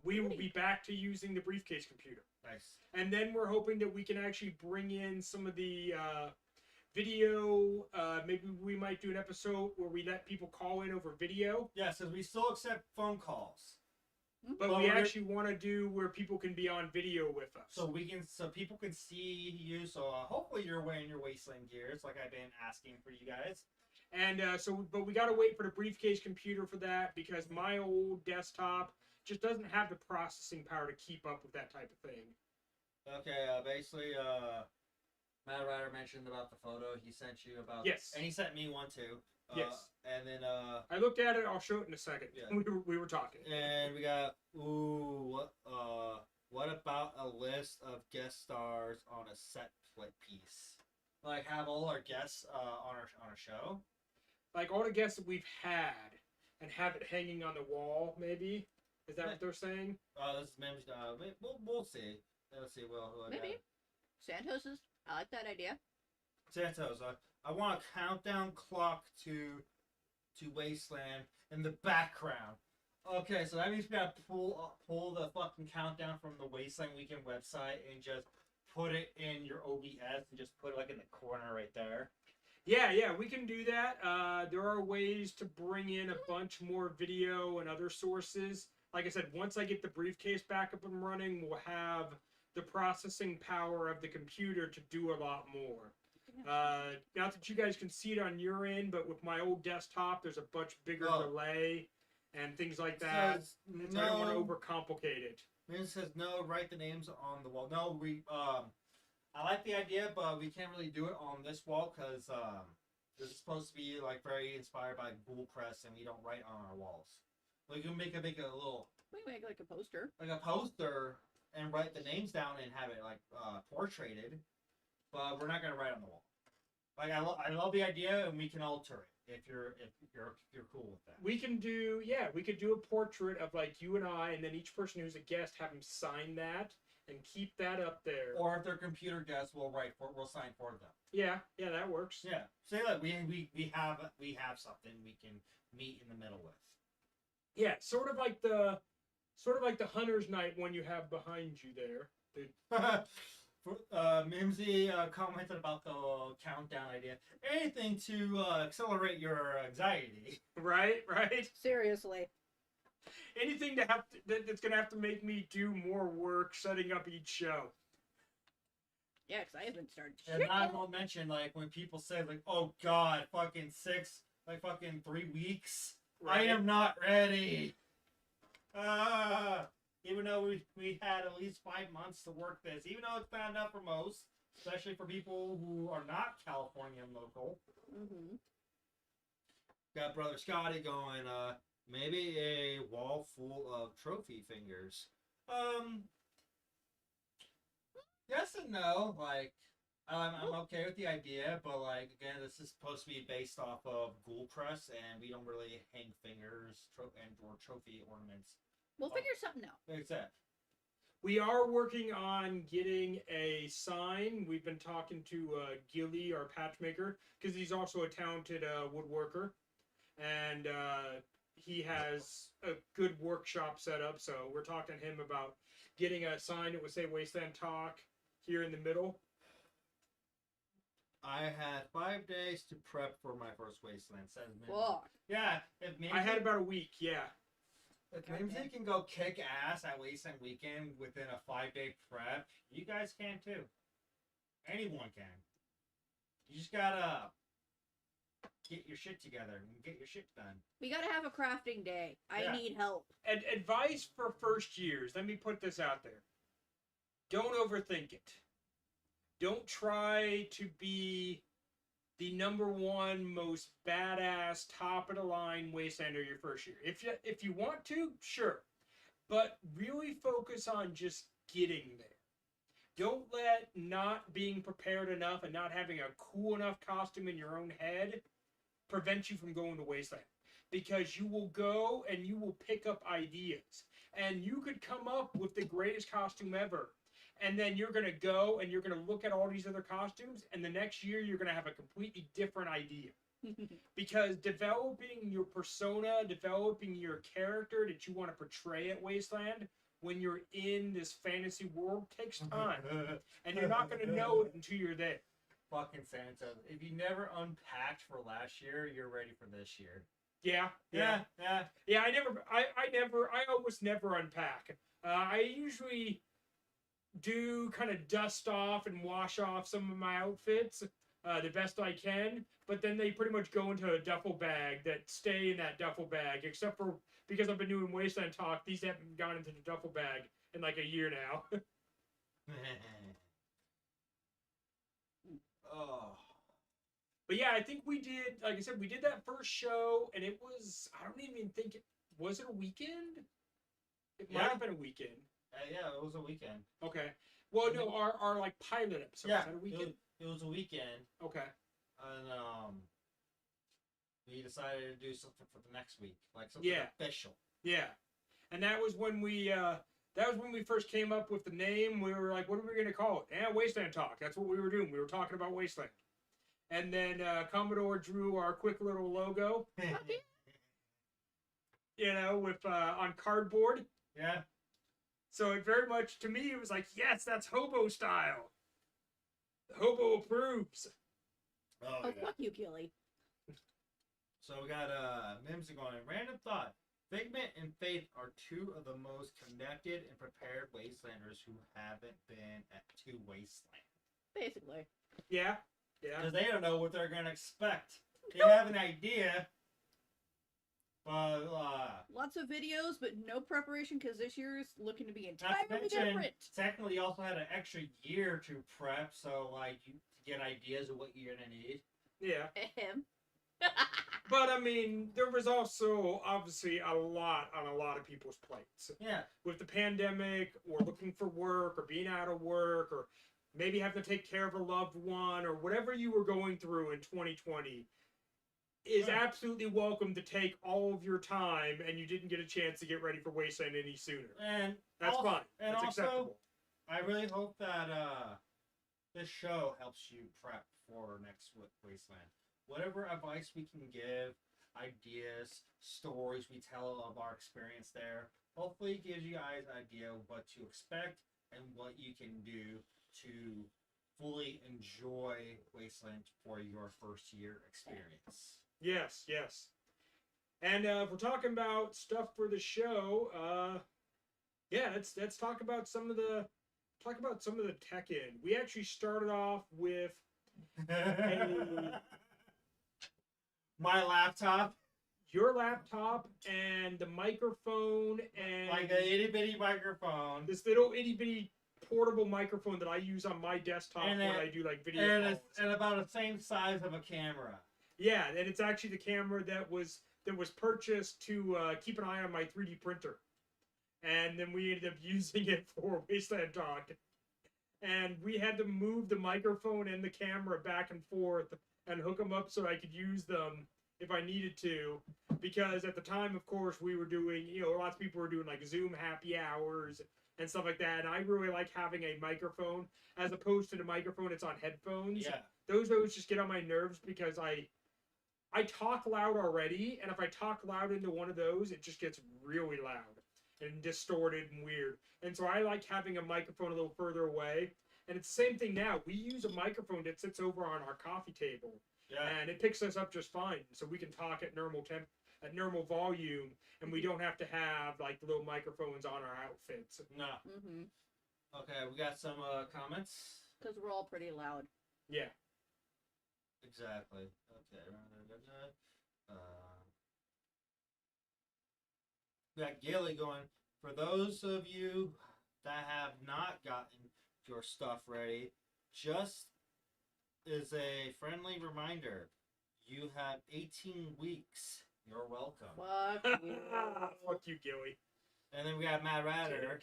we will be back to using the briefcase computer. Nice. And then we're hoping that we can actually bring in some of the video. Maybe we might do an episode where we let people call in over video. Yeah, so we still accept phone calls. But we actually want to do where people can be on video with us. So people can see you. So hopefully you're wearing your Wasteland gears, like I've been asking for you guys. And but we gotta wait for the briefcase computer for that, because my old desktop just doesn't have the processing power to keep up with that type of thing. Okay, basically, Matt Ryder mentioned about the photo he sent you about. Yes. And he sent me one too. Yes. And then I looked at it. I'll show it in a second. Yeah. We were talking. And we got what about a list of guest stars on a set piece? Like have all our guests on our show. Like all the guests that we've had, and have it hanging on the wall. Maybe is that what they're saying? This is Mim's. We'll see. Let's see. Maybe Santos's. I like that idea. Santos. I want a countdown clock to Wasteland in the background. Okay, so that means we gotta pull the fucking countdown from the Wasteland Weekend website and just put it in your OBS and just put it like in the corner right there. Yeah, we can do that. There are ways to bring in a bunch more video and other sources. Like I said, once I get the briefcase back up and running, we'll have the processing power of the computer to do a lot more. Not that you guys can see it on your end, but with my old desktop, there's a much bigger delay and things like that. I don't want to overcomplicate it. It says no, write the names on the wall. No, I like the idea, but we can't really do it on this wall because this is supposed to be like very inspired by Google Press, and we don't write on our walls. We can make a little. We make like a poster. Like a poster, and write the names down and have it like portraited, but we're not gonna write on the wall. Like I love the idea, and we can alter it if you're cool with that. We can do a portrait of like you and I, and then each person who's a guest have them sign that and keep that up there. Or if they're computer guests, we'll sign for them. Yeah, that works. Yeah, say that we have something we can meet in the middle with. Yeah, sort of like the Hunter's Night one you have behind you there. Mimsy commented about the countdown idea. Anything to accelerate your anxiety. Right. Seriously. Anything that's gonna have to make me do more work setting up each show. Yeah, because I haven't started. And I won't mention like when people say like, "Oh God, fucking 3 weeks." Right. I am not ready. Even though we had at least 5 months to work this, even though it's not enough for most. especially for people who are not Californian local. Mm-hmm. Got Brother Scotty going, maybe a wall full of trophy fingers. Yes and no. Like, I'm okay with the idea, but like again, this is supposed to be based off of Ghoul Press, and we don't really hang fingers or trophy ornaments. We'll figure something out. Exactly. We are working on getting a sign. We've been talking to Gilly, our patchmaker, because he's also a talented woodworker, and he has a good workshop set up. So we're talking to him about getting a sign that would say Wasteland Talk here in the middle. I had 5 days to prep for my first Wasteland. Fuck. Yeah, if Mimsy, I had about a week, yeah. if Mimsy can go kick ass at Wasteland Weekend within a 5-day prep, you guys can too. Anyone can. You just gotta get your shit together and get your shit done. We gotta have a crafting day. I need help. Advice for first years. Let me put this out there. Don't overthink it. Don't try to be the #1 most badass, top of the line Wastelander your first year. If you want to, sure, but really focus on just getting there. Don't let not being prepared enough and not having a cool enough costume in your own head prevent you from going to Wasteland, because you will go and you will pick up ideas, and you could come up with the greatest costume ever. And then you're going to go and you're going to look at all these other costumes, and the next year you're going to have a completely different idea. Because developing your persona, developing your character that you want to portray at Wasteland when you're in this fantasy world takes time. And you're not going to know it until you're there. Fucking Santa. If you never unpacked for last year, you're ready for this year. Yeah. I almost never unpack. I usually do kind of dust off and wash off some of my outfits the best I can, but then they pretty much go into a duffel bag that stay in that duffel bag, except for because I've been doing Wasteland Talk, these haven't gone into the duffel bag in like a year now. Oh. But yeah, I think we did, like I said, we did that first show, and it was, I don't even think, was it a weekend? It might have been a weekend. Yeah, it was a weekend. Okay. Well, no, our like pilot episode. Yeah, Was that a weekend? It was a weekend. Okay. And we decided to do something for the next week, like something official. Yeah, and that was when we first came up with the name. We were like, what are we gonna call it? Yeah, Wasteland Talk. That's what we were doing. We were talking about Wasteland. And then Commodore drew our quick little logo. You know, with on cardboard. Yeah. So it very much, to me, it was like, yes, that's hobo style. The hobo approves. Oh, yeah. Fuck you, Gilly. So we got Mimsy going. Random thought. Figment and Faith are two of the most connected and prepared Wastelanders who haven't been to Wasteland. Basically. Yeah. Because they don't know what they're going to expect. They have an idea, but lots of videos, but no preparation because this year is looking to be entirely different. Technically, you also had an extra year to prep, so like you get ideas of what you're gonna need. Yeah. But I mean, there was also obviously a lot on a lot of people's plates. Yeah. With the pandemic, or looking for work, or being out of work, or maybe having to take care of a loved one, or whatever you were going through in 2020. Is absolutely welcome to take all of your time, and you didn't get a chance to get ready for Wasteland any sooner. And that's also, fine. And that's also, acceptable. I really hope that this show helps you prep for next Wasteland. Whatever advice we can give, ideas, stories we tell of our experience there, hopefully it gives you guys an idea of what to expect and what you can do to fully enjoy Wasteland for your first year experience. Yes. And if we're talking about stuff for the show, let's talk about some of the tech end. We actually started off with my laptop, your laptop, and the microphone, and like an itty bitty microphone. This little itty bitty portable microphone that I use on my desktop And when it- I do like video calls. and about the same size of a camera. Yeah, and it's actually the camera that was purchased to keep an eye on my 3D printer, and then we ended up using it for Wasteland Talk, and we had to move the microphone and the camera back and forth and hook them up so I could use them if I needed to, because at the time, of course, we were doing, lots of people were doing like Zoom happy hours and stuff like that, and I really like having a microphone as opposed to the microphone that's on headphones. Yeah. Those just get on my nerves because I talk loud already, and if I talk loud into one of those, it just gets really loud and distorted and weird. And so I like having a microphone a little further away. And it's the same thing now. We use a microphone that sits over on our coffee table, Yeah. and it picks us up just fine. So we can talk at normal volume, and we don't have to have like the little microphones on our outfits. No. Mm-hmm. Okay, we got some comments. Because we're all pretty loud. Yeah. Exactly. Okay. We got Gilly going. For those of you that have not gotten your stuff ready, just as a friendly reminder, you have 18 weeks. You're welcome. Fuck you. Fuck you, Gilly. And then we got Matt Ratter.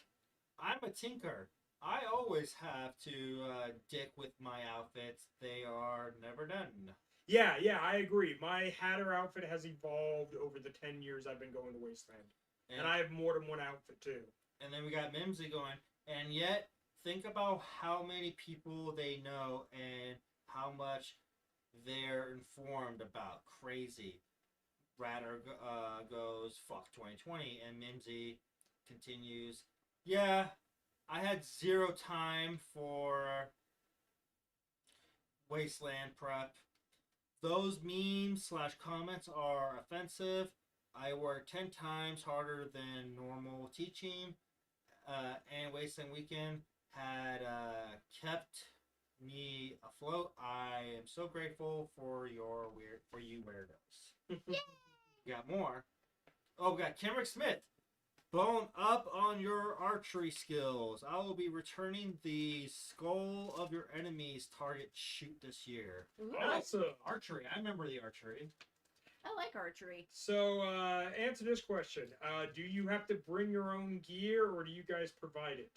I'm a tinker. I always have to dick with my outfits. They are never done. Yeah, I agree. My Hatter outfit has evolved over the 10 years I've been going to Wasteland. And I have more than one outfit, too. And then we got Mimsy going. And yet, think about how many people they know and how much they're informed about. Crazy. Ratter goes, fuck 2020. And Mimsy continues, yeah, I had zero time for Wasteland prep. Those memes / comments are offensive. I work 10 times harder than normal teaching, and Wasteland Weekend had kept me afloat. I am so grateful for you weirdos. We got more. Oh, we got Kenrick Smith. Bone up on your archery skills. I will be returning the skull of your enemy's target shoot this year. Ooh, Awesome. Archery. I remember the archery. I like archery. So, answer this question. Do you have to bring your own gear, or do you guys provide it?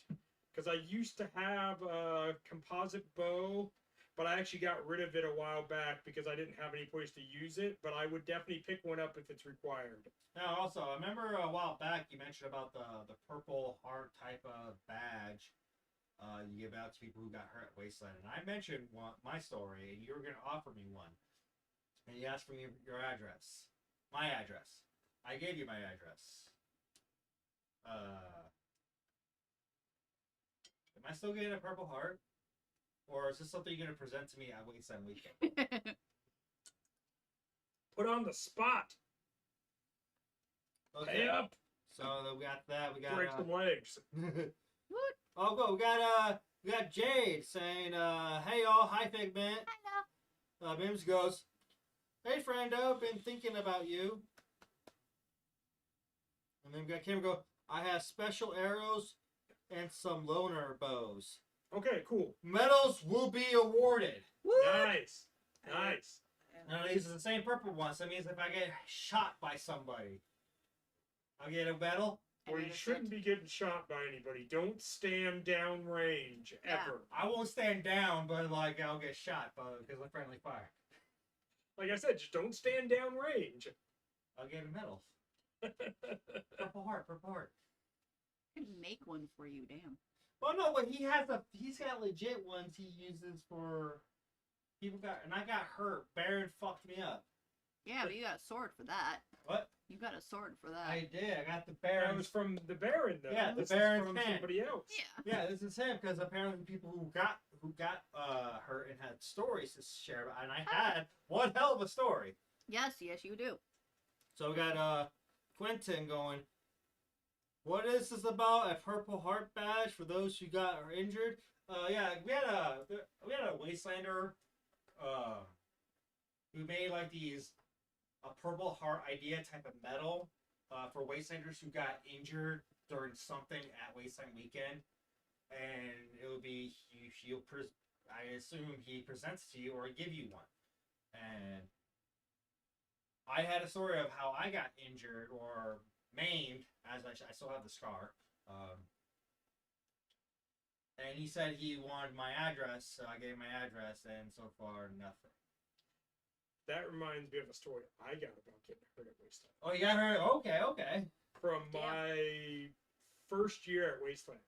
Because I used to have a composite bow, but I actually got rid of it a while back because I didn't have any place to use it, but I would definitely pick one up if it's required. Now, also, I remember a while back you mentioned about the Purple Heart type of badge you give out to people who got hurt at Wasteland. And I mentioned my story, and you were going to offer me one. And you asked for me your address. My address. I gave you my address. Am I still getting a Purple Heart? Or is this something you're going to present to me at Wasteland Weekend? Put on the spot. Okay. Pay up. So we got that. We got Break some legs. What? Oh, go. We got Jade saying, "Hey y'all, hi Figment." Hello. Mims goes, "Hey friendo, been thinking about you." And then we got Kim go, "I have special arrows and some loner bows. Okay, cool. Medals will be awarded." What? Nice. Nice. Now these are the same purple ones. That means if I get shot by somebody, I'll get a medal. Well, you shouldn't be getting shot by anybody. Don't stand down range, ever. I won't stand down, but like I'll get shot because of friendly fire. Like I said, just don't stand down range. I'll get a medal. Purple heart, purple heart. I can make one for you, damn. Well, no, but he's got legit ones he uses for people and I got hurt. Baron fucked me up. Yeah, but you got a sword for that. What? You got a sword for that. I did. I got the That Baron. was from the Baron, though. Yeah, the This Baron's is from hand. somebody else. Yeah. Yeah, this is him because apparently people who got hurt and had stories to share about, and I had one hell of a story. Yes, you do. So we got Quentin going. What is this about? A Purple Heart badge for those who got or injured? Yeah, we had a Wastelander who made like a Purple Heart idea type of medal for Wastelanders who got injured during something at Wasteland Weekend. and it would be I assume he presents to you or give you one. And I had a story of how I got injured or maimed, as I still have the scar. And he said he wanted my address, so I gave my address, and so far, nothing. That reminds me of a story I got about getting hurt at Wasteland. Oh, you got hurt? Okay. From Damn. my first year at Wasteland.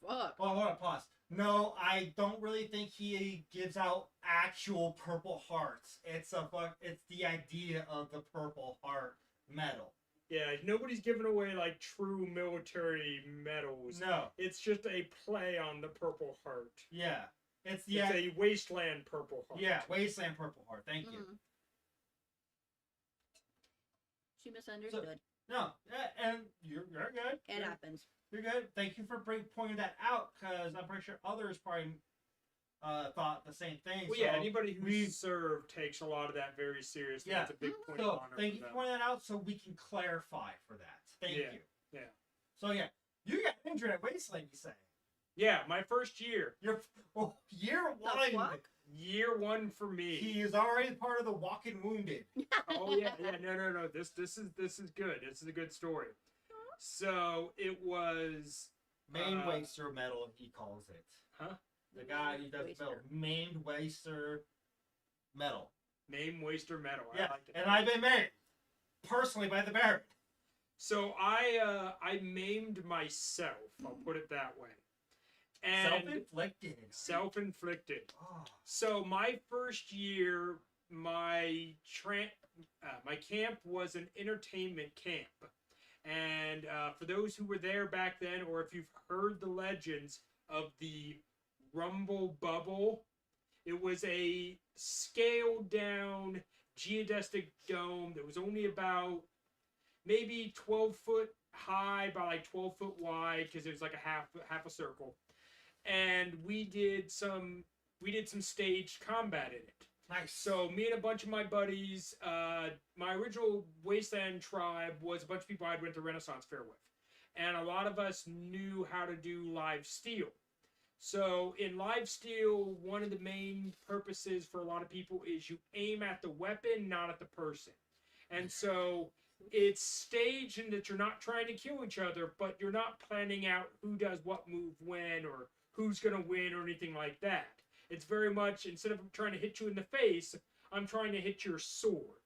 Fuck. Well, hold on, pause. No, I don't really think he gives out actual Purple Hearts. It's the idea of the Purple Heart medal. Yeah, nobody's giving away like true military medals. No. It's just a play on the Purple Heart. Yeah. It's a Wasteland Purple Heart. Yeah, Wasteland Purple Heart. Thank you. She misunderstood. No, and you're good. It happens. You're good. Thank you for pointing that out, because I'm pretty sure others probably thought the same thing. Well, so yeah, anybody who's served takes a lot of that very seriously. Yeah. It's a big point So of honor. thank you for for them. pointing that out, so we can clarify for that. Thank you. Yeah. So yeah, you got injured at Wasteland, you say? Yeah, my first year. Year one. fuck? Year one for me. He is already part of the Walking Wounded. Oh yeah. No. This is good. This is a good story. So it was Main Waster medal, he calls it. Huh? The guy who does the medal. Main Waster medal. Name Waster Medal. Yeah, I liked it. and I've been maimed personally by the Baron. So I maimed myself. I'll put it that way. And Self-inflicted. Self-inflicted. Oh. So my first year, my camp was an entertainment camp. And for those who were there back then, or if you've heard the legends of the Rumble Bubble, it was a scaled down geodesic dome that was only about maybe 12 foot high by like 12 foot wide, because it was like a half a circle. And we did some staged combat in it. Nice. So me and a bunch of my buddies, my original Wasteland tribe was a bunch of people I'd went to Renaissance Fair with. And a lot of us knew how to do live steel. So in live steel, one of the main purposes for a lot of people is you aim at the weapon, not at the person. And so it's staged in that you're not trying to kill each other, but you're not planning out who does what move when, or who's going to win, or anything like that. It's very much, instead of trying to hit you in the face, I'm trying to hit your sword.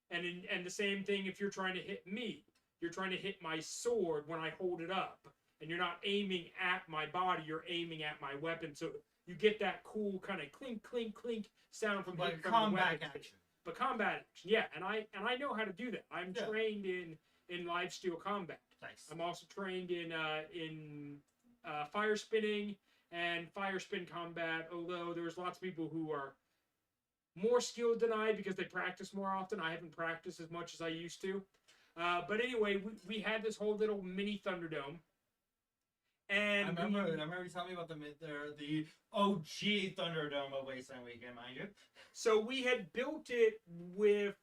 And the same thing if you're trying to hit me. You're trying to hit my sword when I hold it up. And you're not aiming at my body, you're aiming at my weapon. So you get that cool kind of clink, clink, clink sound from like the combat weapon. action. But combat action, yeah. And I know how to do that. I'm trained in live steel combat. Nice. I'm also trained in fire spinning and fire spin combat, although there's lots of people who are more skilled than I because they practice more often. I haven't practiced as much as I used to. But anyway, we had this whole little mini Thunderdome. And I remember you telling me about the OG Thunderdome of Wasteland Weekend, mind you. So we had built it with,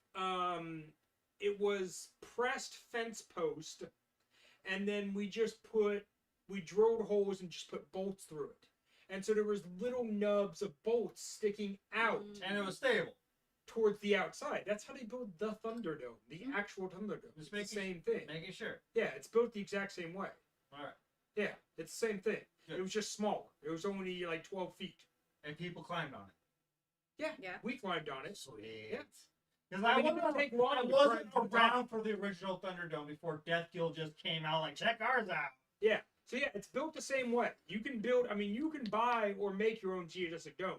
it was pressed fence post, and then we drilled holes and just put bolts through it. And so there was little nubs of bolts sticking out. And it was stable. Towards the outside. That's how they build the Thunderdome, the actual Thunderdome. Just it's the same thing. Making sure. Yeah, it's built the exact same way. All right. Yeah, it's the same thing. Good. It was just smaller. It was only like 12 feet. And people climbed on it. Yeah. We climbed on it. Sweet. Yeah. Because I mean, it didn't take long I to wasn't climb to the around top. for the original Thunderdome before Death Guild just came out like, check ours out. Yeah. So yeah, it's built the same way. You can you can buy or make your own geodesic dome.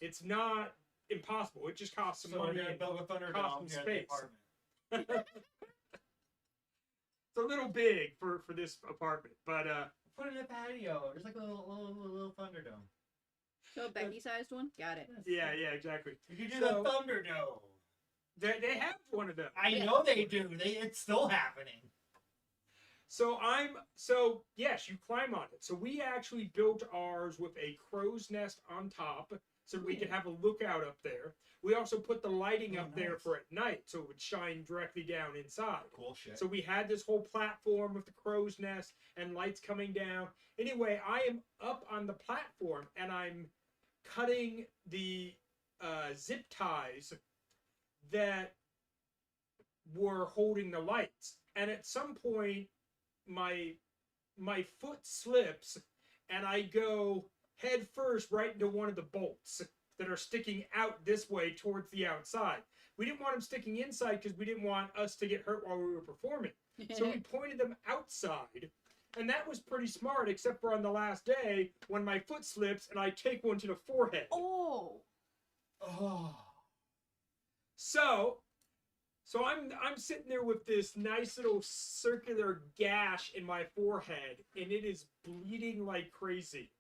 It's not impossible. It just costs some So we're money. going to build a Thunderdome cost some here at the space. apartment. It's a little big for this apartment, but Put it in a patio. There's like a little Thunderdome. So Becky-sized one? Got it. yeah, exactly. You can do So- the Thunderdome. They have one of them. I know they do. It's still happening. So yes, you climb on it. So we actually built ours with a crow's nest on top, so we could have a lookout up there. We also put the lighting up there nice. for at night, so it would shine directly down inside. Cool shit. So we had this whole platform with the crow's nest and lights coming down. Anyway, I am up on the platform and I'm cutting the zip ties that were holding the lights. And at some point, my foot slips and I go head first right into one of the bolts that are sticking out this way towards the outside. We didn't want them sticking inside because we didn't want us to get hurt while we were performing. So we pointed them outside, and that was pretty smart, except for on the last day when my foot slips and I take one to the forehead. Oh. So I'm sitting there with this nice little circular gash in my forehead, and it is bleeding like crazy.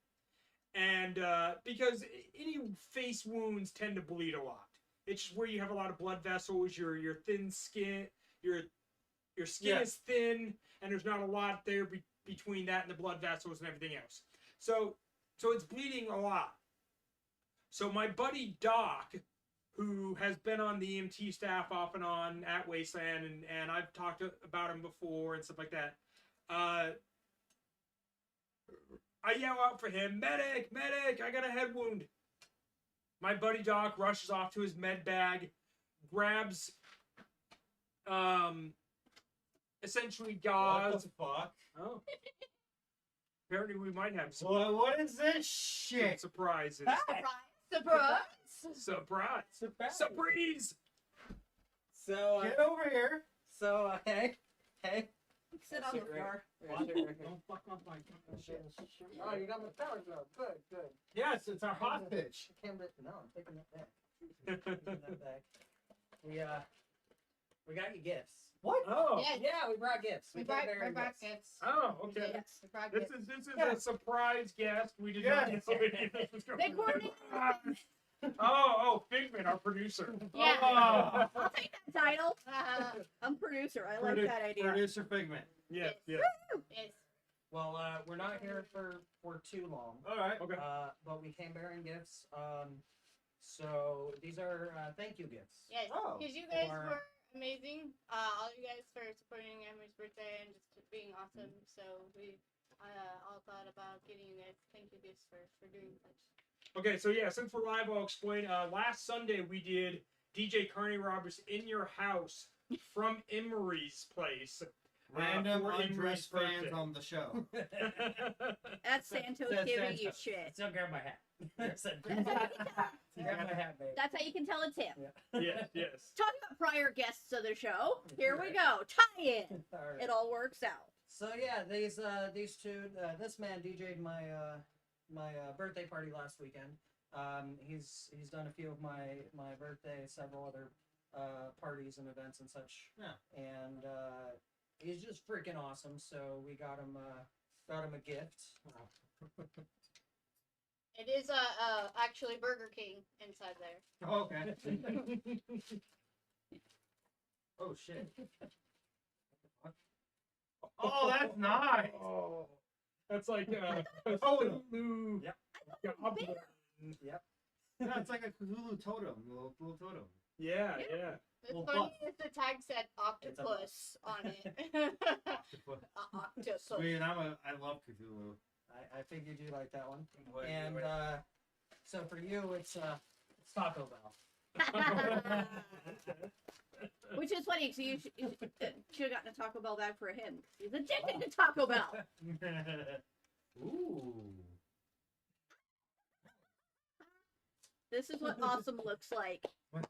And because any face wounds tend to bleed a lot. It's just where you have a lot of blood vessels, your thin skin, your skin is thin, and there's not a lot there between that and the blood vessels and everything else. So it's bleeding a lot. So my buddy Doc, who has been on the EMT staff off and on at Wasteland, and I've talked about him before and stuff like that. I yell out for him, medic, medic, I got a head wound. My buddy Doc rushes off to his med bag, grabs, essentially gauze. What the fuck? Oh. Apparently we might have some What is this shit? surprises. Surprise. Surprise. Surprise. Surprise. So, Get over here. so hey. Sit on the floor. Don't fuck up my Oh, you got my power glove. Good. Yes, it's our hostage. I can't no, I'm taking that back. Taking that back. We got you gifts. What? Oh. Yes. Yeah, we brought gifts. We brought brought Baron gifts. gifts. Oh, okay. Yes. We brought This gifts. is Yeah. a surprise guest. We did Yeah. not know any of this was going They on. coordinated. Oh, Figment, our producer. Yeah. Oh. I'll take that title. I'm producer. I like that idea. Producer Figment. Yeah, yeah. Yes. Well, we're not here for too long. All right. Okay. But we came bearing gifts. So these are thank you gifts. Yes. Oh. Because you guys Or- were amazing. All you guys for supporting Emery's birthday and just being awesome. So we all thought about getting you guys thank you gifts for doing such. Okay, so yeah, since we're live, I'll explain. Last Sunday we did DJ Carney Roberts in your house from Emery's place. Random for Emery's undressed fans birthday. on the show. That's Santos Says giving you Santos. shit. So grab my hat. Said, That's how you can tell. grab my hat, babe. That's how you can tell it's him. Yes, yes. Talking about prior guests of the show, here we go. Tie in. All right. It all works out. So yeah, these two. This man DJ'd my birthday party last weekend. He's done a few of my birthday, several other parties and events and such. Yeah. And he's just freaking awesome. So we got him a gift. It is actually Burger King inside there. Oh, okay. Oh shit. Oh, that's nice. Oh, that's like Oh, Cthulhu. Yep. Goblin. Yeah, it's like a Cthulhu totem, little totem. Yeah, Yeah. yeah. The Well, funny is the tag said octopus on it. Octopus. Sweet, I love Cthulhu. I figured you like that one. Wait, And wait. so for you, it's Taco Bell. Which is funny, because you should have gotten a Taco Bell bag for him. He's addicted to Taco Bell. Ooh. This is what awesome looks like. I'm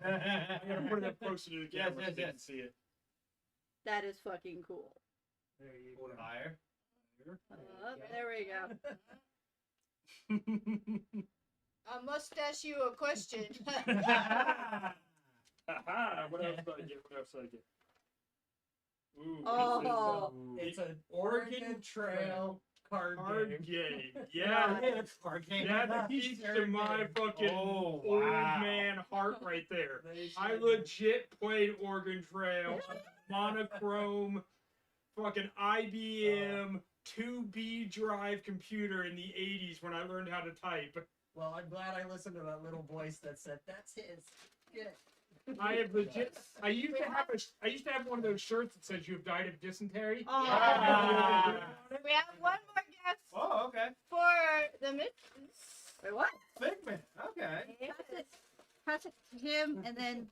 gonna put it up closer to the Yes, camera yes, so you yes. can see it. That is fucking cool. There you Hold go. on. Fire. There we go. I must ask you a question. Haha, what else did I get? What else did I get? Ooh, Oh. It's an Oregon Oregon Trail card card game. game. Yeah, it's card game. that speaks to my fucking Oh, old wow. man heart right there. They I should- legit played Oregon Trail, monochrome, fucking IBM 2B drive computer in the 80s when I learned how to type. Well, I'm glad I listened to that little voice that said, "That's his." Get it. I have legit. I used to have one of those shirts that says "You've died of dysentery." Oh. We have one more guest Oh, okay. for the mid. Wait, what? Figment. Okay. Pass it to him, and then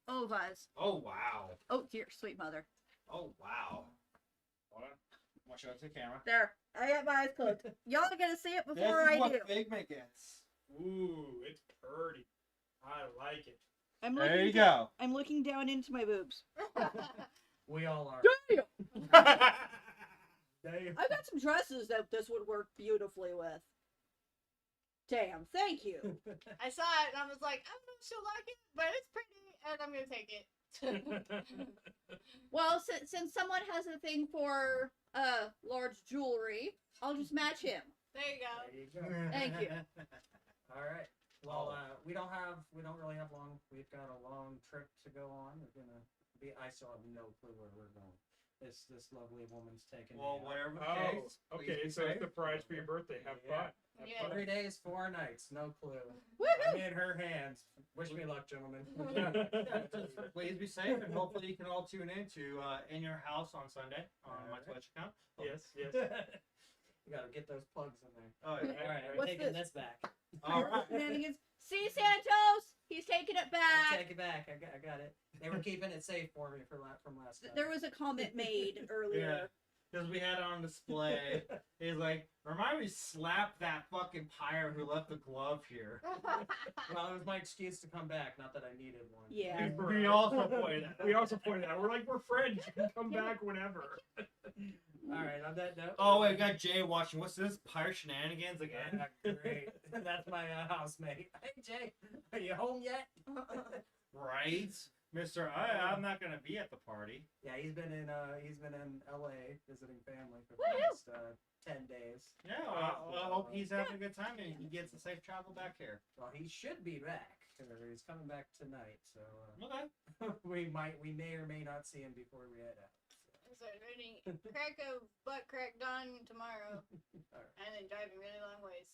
Ovaz. Oh, wow. Oh, dear, sweet mother. Oh, wow. Hold on. I'll show it to the camera. There, I got my eyes closed. Y'all are gonna see it This before is I what do. Figment gets. Ooh, it's pretty. I like it. I'm There looking you down, go. I'm looking down into my boobs. We all are. I've got some dresses that this would work beautifully with. Damn, thank you. I saw it and I was like, I don't know if she'll like it, but it's pretty, and I'm gonna take it. Well, since someone has a thing for large jewelry, I'll just match him. There you go. There you go. Thank you. All right. Well, we don't really have long. We've got a long trip to go on. We're gonna be. I still have no clue where we're going. This lovely woman's taking. Well, me out. whatever the Oh, case. okay. So it's the prize for your birthday. Have fun. Have Yeah. fun. 3 days, 4 nights. No clue. Woohoo! I'm in her hands. Wish me luck, gentlemen. Just please be safe, and hopefully you can all tune in to In Your House on Sunday on my Alright. Twitch account. Yes, yes. You gotta get those plugs in there. Oh, yeah. All right, I'm What's taking this? this back. All right. Shenanigans. See, Santos, he's taking it I back. take it back. I got it. They were keeping it safe for me from last time. There was a comment made earlier. Because we had it on display. He's like, remind me to slap that fucking pirate who left the glove here. Well, it was my excuse to come back. Not that I needed one. Yeah. We also pointed that. We also pointed out we're friends. You can come back whenever. All right. On that note. Oh, wait, we got Jay watching. What's this? Pirate shenanigans again? Great. That's my housemate. Hey Jay, are you home yet? Right? Mr. I'm not going to be at the party. Yeah, he's been in LA visiting family for the Woo! last 10 days. Yeah, well, I hope he's having a good time and he gets a safe travel back here. Well, he should be back. He's coming back tonight, so Okay. we may or may not see him before we head out. So ready, crack a butt crack done tomorrow, Alright. and then driving really long ways.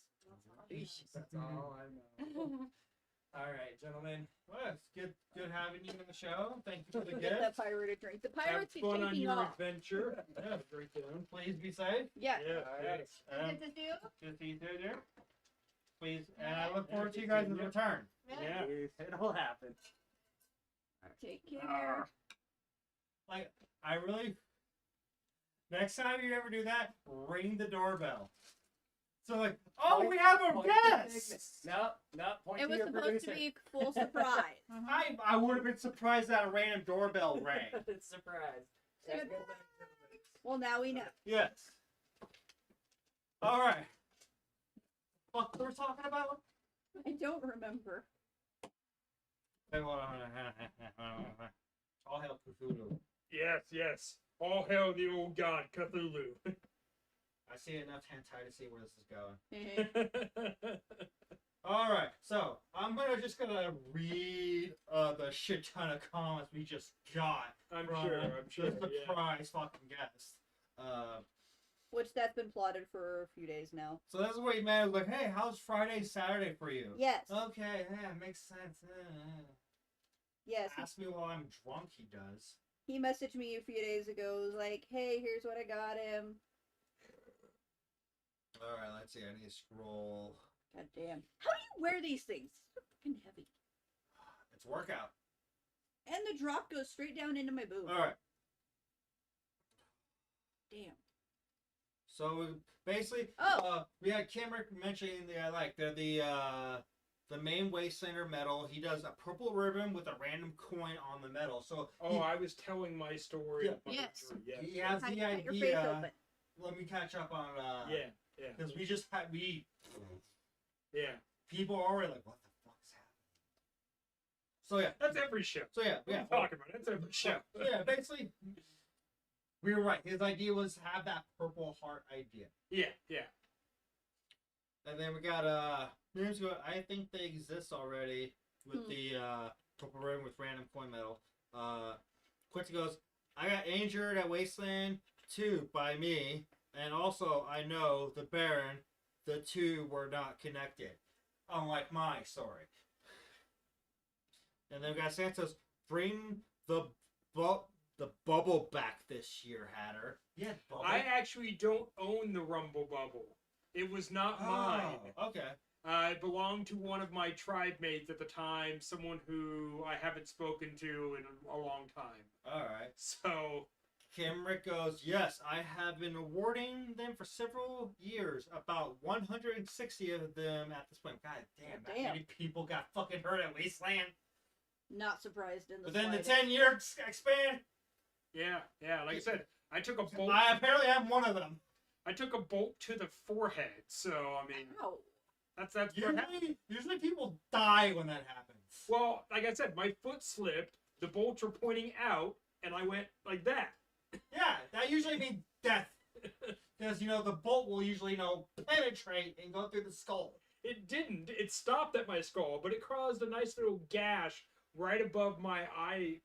That's all I know. All right, gentlemen. Well, it's good having you on the show. Thank you for the Get that gift. pirate a drink. The Have pirates are fun on taking your off. adventure. Yeah, drink down. Please be safe. Yeah. Yeah, Alright. Good to see you. Good to see you too, dear. Please, and I look forward to you guys' return. Yeah. It'll happen. Take care. Like, I really. Next time you ever do that, ring the doorbell. So like, oh, we have a guest. No. Point It to was your supposed producer. to be full surprise. I would have been surprised that a random doorbell rang. Surprise. Well, now we know. Yes. All right. What we're talking about? I don't remember. Hey, hold on. All hail Cthulhu. Yes. All hail the old god Cthulhu. I see enough hentai to see where this is going. All right, so I'm just gonna read the shit ton of comments we just got. I'm from sure. The Yeah. surprise fucking guest. Which that's been plotted for a few days now. So this is what he meant. Like, hey, how's Friday, Saturday for you? Yes. Okay, yeah, makes sense. Yes. Ask me while I'm drunk. He does. He messaged me a few days ago. Was like, hey, here's what I got him. All right, let's see. I need to scroll. God damn. How do you wear these things? They're fucking heavy. It's workout. And the drop goes straight down into my boob. All right. Damn. So basically, we had Cameron mentioning the main Wastelander medal. He does a purple ribbon with a random coin on the medal. So I was telling my story. Yeah. about Yes. Drew, yes. he has Cut the your face idea. open. Let me catch up on. Yeah. Because we just had Yeah. people are already like, what the fuck's happening? So yeah. That's every show. So yeah. What are you talking about? That's every show. So yeah, basically, we were right. His idea was to have that purple heart idea. Yeah. And then we got names go. I think they exist already with the purple ribbon with random coin medal. Quincy goes, I got injured at Wasteland 2 by me, and also I know the Baron. The two were not connected. unlike my story. And then we got Santos, bring the bubble back this year, Hatter. Yeah, bubble. I actually don't own the Rumble Bubble. It was not mine. Okay. It belonged to one of my tribe mates at the time, someone who I haven't spoken to in a long time. All right. So Kimrick goes, yes, I have been awarding them for several years. About 160 of them at this point. God damn, that many people got fucking hurt at Wasteland. Not surprised in the But then the slightest. 10-year expand. yeah. Like I said, I took a bolt. I apparently am one of them. I took a bolt to the forehead. So I mean, Ow. that's what happened. Usually people die when that happens. Well, like I said, my foot slipped. The bolts were pointing out, and I went like that. Yeah, that usually means death. Because, the bolt will usually, penetrate and go through the skull. It didn't. It stopped at my skull, but it caused a nice little gash right above my eye.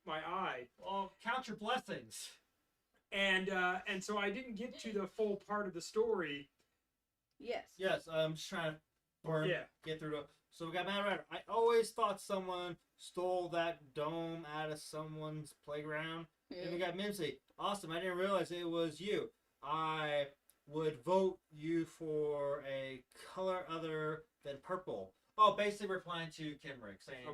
Well, count your blessings. And so I didn't get to the full part of the story. Yes. Yes, I'm just trying to get through the... So we got Mad Rider. I always thought someone stole that dome out of someone's playground. Yeah. And we got Mimsy. Awesome, I didn't realize it was you. I would vote you for a color other than purple. Oh, basically replying to Kimrick, saying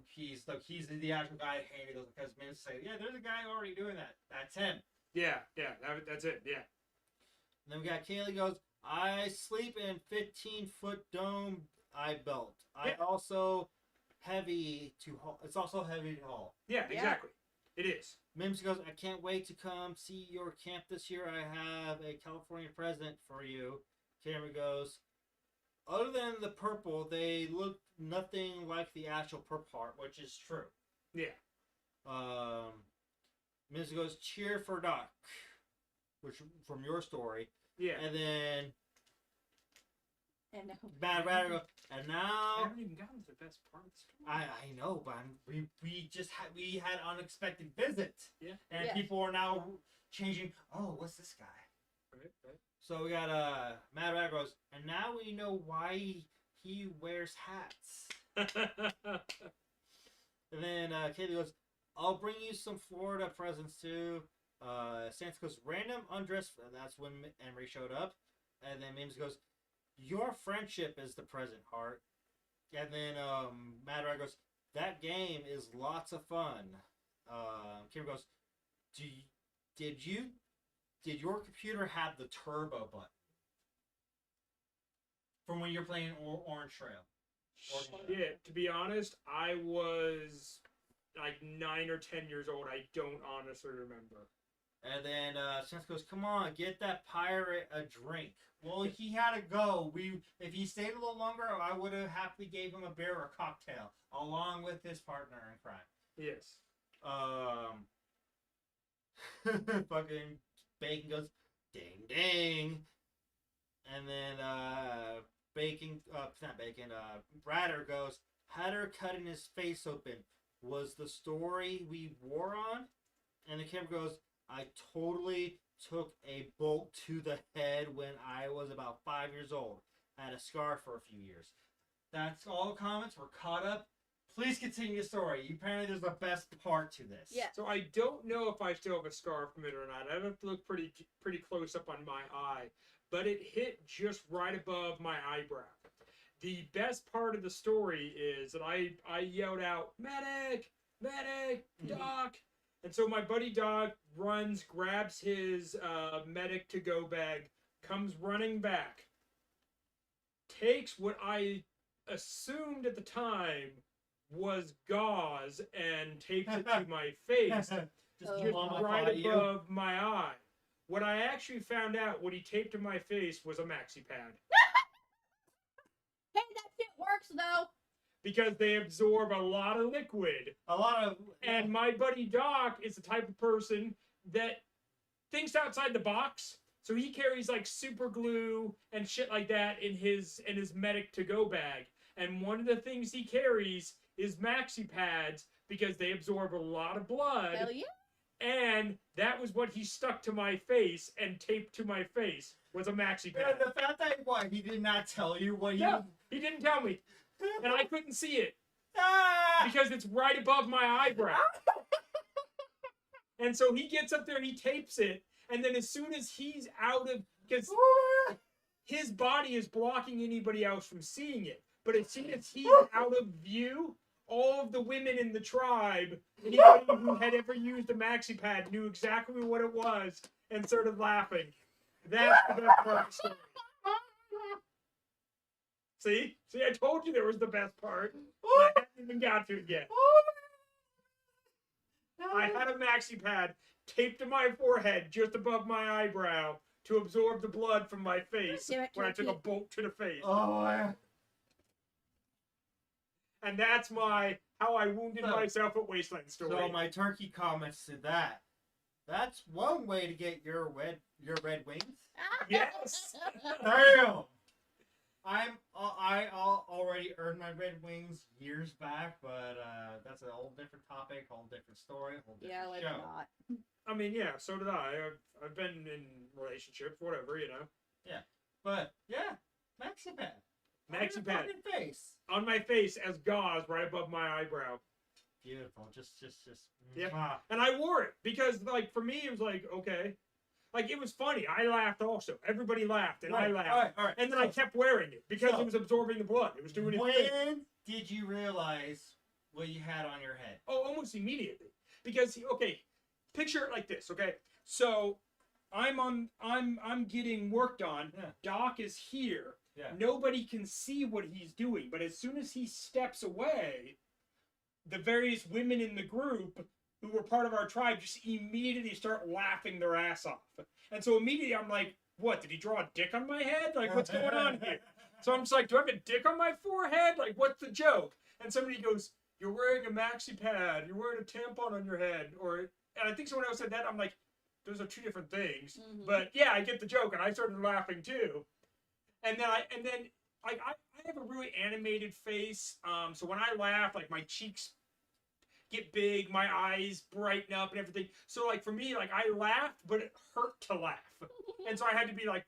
he's the actual guy I hated. Because Mimsy say, yeah, there's a guy already doing that. That's him. Yeah, that's it, yeah. And then we got Kaylee goes, I sleep in 15-foot dome I built. Yeah. It's also heavy to haul. Yeah, exactly. It is. Mims goes, I can't wait to come see your camp this year. I have a California present for you. Cameron goes, other than the purple, they look nothing like the actual purple heart, which is true. Yeah. Mims goes, cheer for Doc, which from your story. Yeah. And then And now. Bad Rider goes, and I now haven't even gotten to the best part of the story. I know, but we had unexpected visits. Yeah. And Yes. people are now changing. Oh, what's this guy? Right. So we got Mad Rider goes, and now we know why he wears hats. And then Katie goes, I'll bring you some Florida presents too. Santa goes, random undress. And that's when Emery showed up. And then Mims goes, your friendship is the present, Heart. And then Mad Rider goes, that game is lots of fun. Kim goes, did your computer have the turbo button? From when you're playing Orange Trail. Shit, to be honest, I was like 9 or 10 years old. I don't honestly remember. And then Santa goes, come on, get that pirate a drink. Well, he had to go. If he stayed a little longer, I would have happily gave him a beer or a cocktail, along with his partner in crime. Yes. Fucking Bacon goes, ding ding. And then Ratter goes, Hatter cutting his face open was the story we wore on? And the camera goes, I totally took a bolt to the head when I was about 5 years old. I had a scar for a few years. That's all the comments. We're caught up. Please continue the story. Apparently there's the best part to this. Yeah. So I don't know if I still have a scar from it or not. I'd have to look pretty close up on my eye. But it hit just right above my eyebrow. The best part of the story is that I yelled out, medic! Medic! Doc! And so my buddy Doc runs, grabs his medic to-go bag, comes running back, takes what I assumed at the time was gauze and tapes it to my face, just right above my eye. What I actually found out, what he taped to my face, was a maxi pad. Hey, that shit works though. Because they absorb a lot of liquid. And my buddy Doc is the type of person that thinks outside the box. So he carries like super glue and shit like that in his medic to-go bag. And one of the things he carries is maxi pads because they absorb a lot of blood. Hell yeah. And that was what he stuck to my face and taped to my face was a maxi Yeah, pad. the fact that he did not tell you what you. No, he didn't tell me, and I couldn't see it Ah! because it's right above my eyebrow. And so he gets up there and he tapes it, and then as soon as he's out of, because his body is blocking anybody else from seeing it, but as soon as he's out of view, all of the women in the tribe, anybody who had ever used a maxi pad knew exactly what it was and started laughing. That's the best part of the story. See, I told you there was the best part. I haven't even got to it yet. I had a maxi pad taped to my forehead just above my eyebrow to absorb the blood from my face when I took a bolt to the face. Oh, And that's how I wounded myself at Wasteland story. so my turkey comments to that. That's one way to get your red wings. Yes. Damn. I already earned my red wings years back, but that's a whole different topic, whole different story, whole different Yeah, let's show. not. I mean, yeah, so did I. I've been in relationships, whatever, you know. But yeah, maxi pad. Maxi pad Face. on my face as gauze right above my eyebrow. Beautiful. Just. Yeah. Mwah. And I wore it because, like, for me, it was like, okay. Like, it was funny. I laughed also. Everybody laughed, and I laughed. All right. And then I kept wearing it because So- it was absorbing the blood. It was doing its thing. When did you realize what you had on your head? Oh, almost immediately. Because, okay, picture it like this, okay? So, I'm getting work done. Yeah. Doc is here. Yeah. Nobody can see what he's doing, but as soon as he steps away, the various women in the group who were part of our tribe just immediately start laughing their ass off. And so immediately I'm like, what, did he draw a dick on my head? Like, what's going on here? So I'm just like, do I have a dick on my forehead? Like, what's the joke? And somebody goes, you're wearing a maxi pad. You're wearing a tampon on your head. And I think someone else said that. I'm like, those are two different things. Mhm. But yeah, I get the joke. And I started laughing too. And then I have a really animated face. So when I laugh, like my cheeks get big, my eyes brighten up and everything. So like for me, like I laughed, but it hurt to laugh. And so I had to be like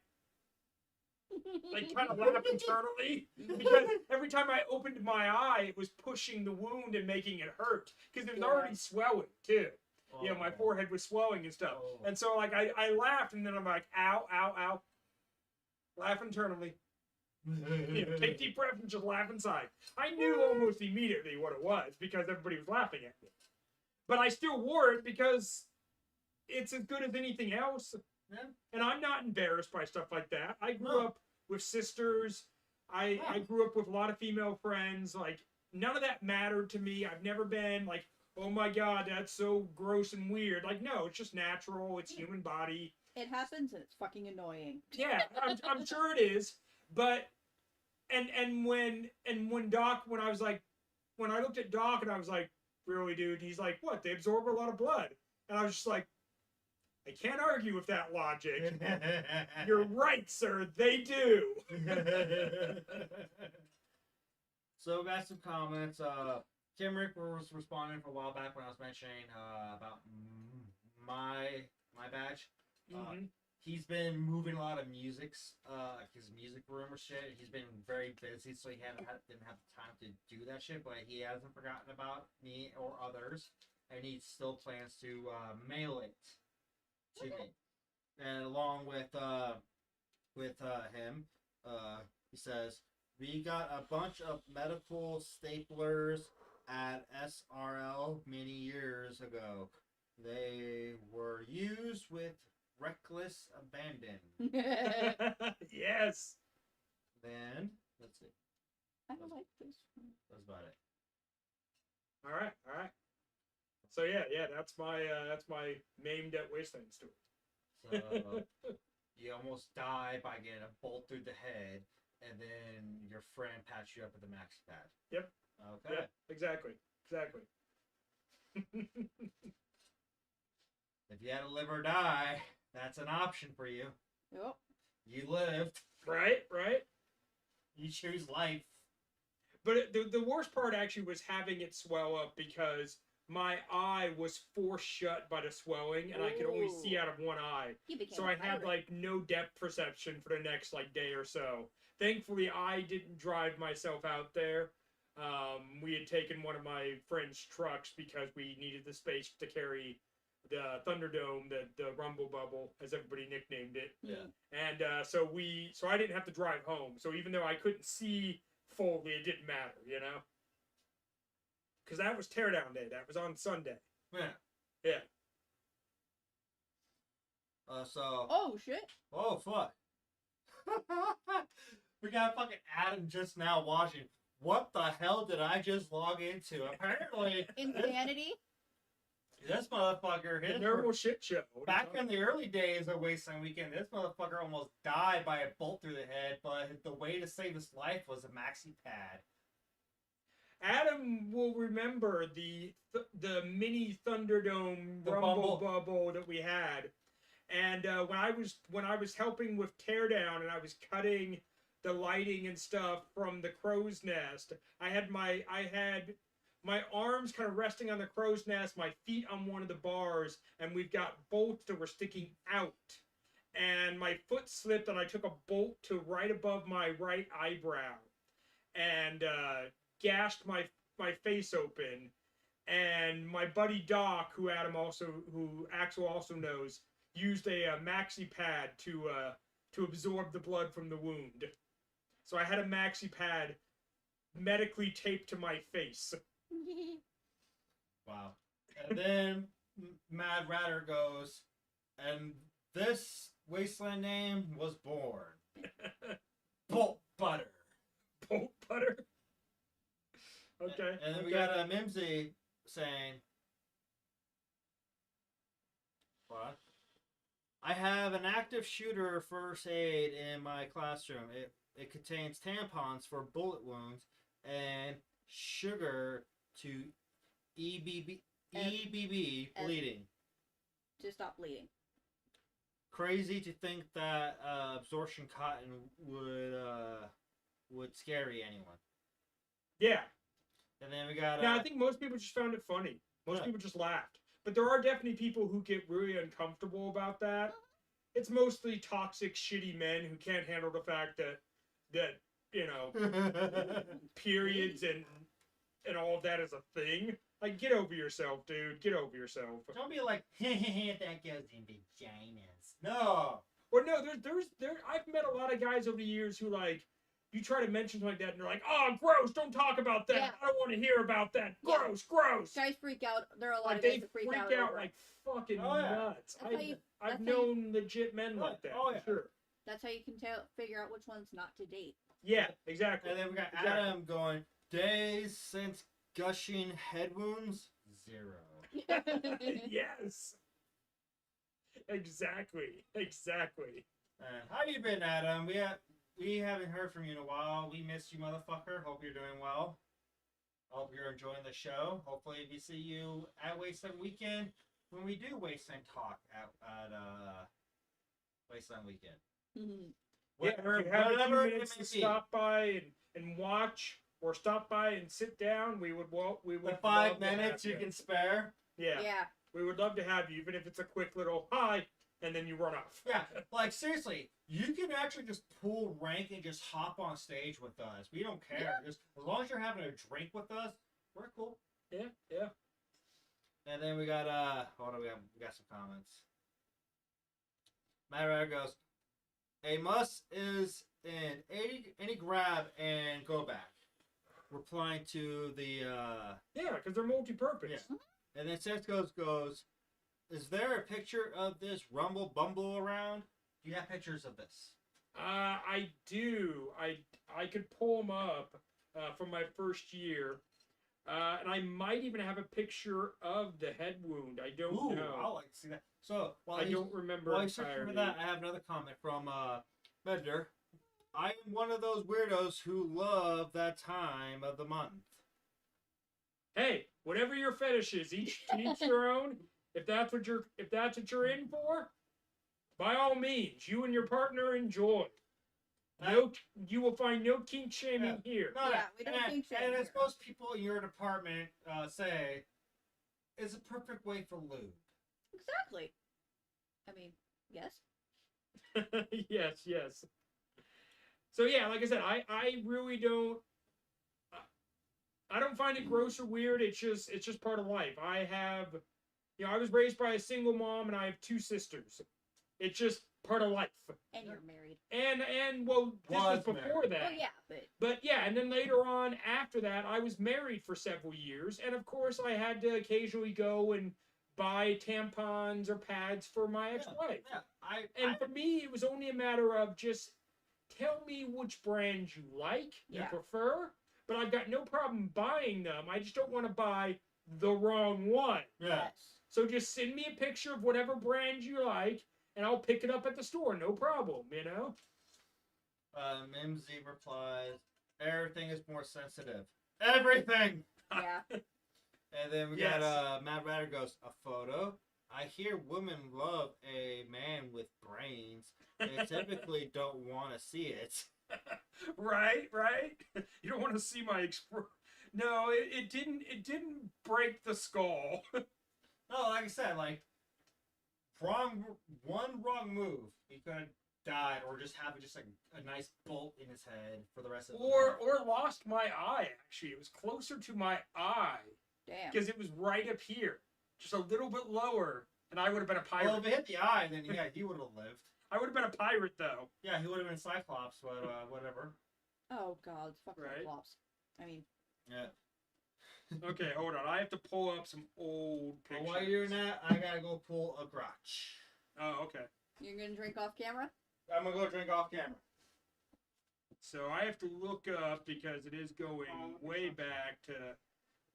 kind of laugh internally because every time I opened my eye, it was pushing the wound and making it hurt because it was already swelling too. Oh. You know, my forehead was swelling and stuff. Oh. And so like I laughed and then I'm like, ow, ow, ow. Laugh internally. You know, take deep breath and just laugh inside. I knew almost immediately what it was because everybody was laughing at me. But I still wore it because it's as good as anything else. Yeah. And I'm not embarrassed by stuff like that. I grew up with sisters. I grew up with a lot of female friends. Like, none of that mattered to me. I've never been like, oh my God, that's so gross and weird. Like, no, it's just natural. It's human body. It happens and it's fucking annoying. Yeah, I'm sure it is. But and when Doc, when I looked at Doc and I was like, really, dude? He's like, what? They absorb a lot of blood. And I was just like, I can't argue with that logic. You're right, sir. They do. So we got some comments. Tim Rick was responding for a while back when I was mentioning about my badge. Mhm. He's been moving a lot of musics, his music room or shit. He's been very busy, so he didn't have the time to do that shit. But he hasn't forgotten about me or others, and he still plans to mail it to me. And along with him, he says we got a bunch of medical staplers at SRL many years ago. They were used with reckless abandon. Yes. Then let's see. I don't like this one. That's about it. All right. So yeah, that's my maimed at Wasteland story. So you almost die by getting a bolt through the head, and then your friend pats you up with a maxi pad. Yep. Okay. Yeah, exactly. If you had to live or die, that's an option for you. Yep. You lived. Right. You choose life. But the worst part actually was having it swell up because my eye was forced shut by the swelling, and I could only see out of one eye. You became So a I had pirate. like no depth perception for the next like day or so. Thankfully, I didn't drive myself out there. We had taken one of my friend's trucks because we needed the space to carry the Thunderdome, the Rumble Bubble, as everybody nicknamed it. Yeah. And so I didn't have to drive home. So even though I couldn't see fully, it didn't matter, you know. Because that was Teardown Day. That was on Sunday. Yeah. Yeah. So. Oh shit! Oh fuck. We got fucking Adam just now watching. What the hell did I just log into? Apparently, Insanity. this motherfucker, The his normal shit show. What are you back talking in the early days of Wasteland Weekend, this motherfucker almost died by a bolt through the head, but the way to save his life was a maxi pad. Adam will remember the mini Thunderdome The Rumble bubble. Bubble that we had, and when I was helping with Teardown and I was cutting the lighting and stuff from the crow's nest, I had my arms kind of resting on the crow's nest, my feet on one of the bars, and we've got bolts that were sticking out, and my foot slipped and I took a bolt to right above my right eyebrow, and gashed my face open, and my buddy Doc, who Axel also knows, used a maxi pad to absorb the blood from the wound. So I had a maxi pad medically taped to my face. Wow. And then Mad Ratter goes, and this Wasteland name was born. Bolt Butter. Bolt butter. Okay. And then we okay. got a Mimsy saying, what? I have an active shooter first aid in my classroom. It contains tampons for bullet wounds and sugar to EBB bleeding. To stop bleeding. Crazy to think that absorption cotton would scare anyone. Yeah. And then we got. Now I think most people just found it funny. Most Yeah. people just laughed. But there are definitely people who get really uncomfortable about that. It's mostly toxic, shitty men who can't handle the fact that you know periods and all of that is a thing. Like, get over yourself, dude. Get over yourself. Don't be like, that goes in vaginas. No. Or no, I've met a lot of guys over the years who like. You try to mention something like that, and they're like, "Oh, gross! Don't talk about that. Yeah. I don't want to hear about that. Yeah. Gross." Guys freak out. There are a lot Like of they guys that freak out. out over it. like fucking Oh, yeah. nuts. That's how you- I've that's how you- known legit men like that. Oh, yeah. For sure. That's how you can figure out which one's not to date. Yeah, exactly. And then we got Exactly. Adam going, days since gushing head wounds? 0. Yes. Exactly. And how you been, Adam? We haven't heard from you in a while. We missed you, motherfucker. Hope you're doing well. Hope you're enjoying the show. Hopefully we see you at Wasteland Weekend when we do Wasteland Talk at Wasteland Weekend. Yeah, if you have a few minutes to stop by and watch, or stop by and sit down, we would. The 5 love to have minutes you can spare. Yeah. Yeah. We would love to have you, even if it's a quick little hi, and then you run off. Yeah, like seriously, you can actually just pull rank and just hop on stage with us. We don't care. Just as long as you're having a drink with us, we're cool. Yeah. And then we got hold on, we got some comments. Matt Rare goes, a must is in any grab and go back. Replying to the Yeah, because they're multi-purpose. Yeah. And then Seth goes, is there a picture of this Rumble Bumble around? Do you have pictures of this? I do. I could pull them up from my first year, and I might even have a picture of the head wound. I don't Ooh, know. I'd like to see that. So I don't remember. While you're searching for that, I have another comment from Bender. I am one of those weirdos who love that time of the month. Hey, whatever your fetish is, each your own. If that's what you're in for, by all means, you and your partner enjoy. No, you will find no kink shaming here. No, Yeah, we don't think so. And as most people in your department say, is a perfect way for lube. Exactly. I mean, yes. Yes. So yeah, like I said, I really don't. I don't find it gross or weird. It's just part of life. I was raised by a single mom, and I have 2 sisters. It's just part of life. And you're married. And well, this was before married. that. Well, yeah, but But yeah, and then later on after that, I was married for several years, and of course, I had to occasionally go and buy tampons or pads for my ex-wife. Yeah, And for me, it was only a matter of just tell me which brand you like, you Yeah. prefer, but I've got no problem buying them. I just don't want to buy the wrong one. yeah. yes. So just send me a picture of whatever brand you like, and I'll pick it up at the store, no problem, Mimsy replies, everything is more sensitive. Everything! Yeah. And then we Yes. got Matt Ryder goes, a photo? I hear women love a man with brains. They typically don't want to see it. Right? You don't want to see my No, it didn't break the skull. No, like I said, like, one wrong move, he could have died, or just have just like a nice bolt in his head for the rest of his life. or lost my eye, actually. It was closer to my eye. Damn. Because it was right up here. Just a little bit lower, and I would have been a pirate. Well, if it hit the eye, then yeah, he would have lived. I would have been a pirate, though. Yeah, he would have been Cyclops, but whatever. Oh God, fuck Right. Cyclops. I mean, Yeah. Okay, hold on. I have to pull up some old But pictures. while you're doing that, I gotta go pull a grotch. Oh, okay. you're gonna drink off camera. I'm gonna go drink off camera. So I have to look up, because it is going way back to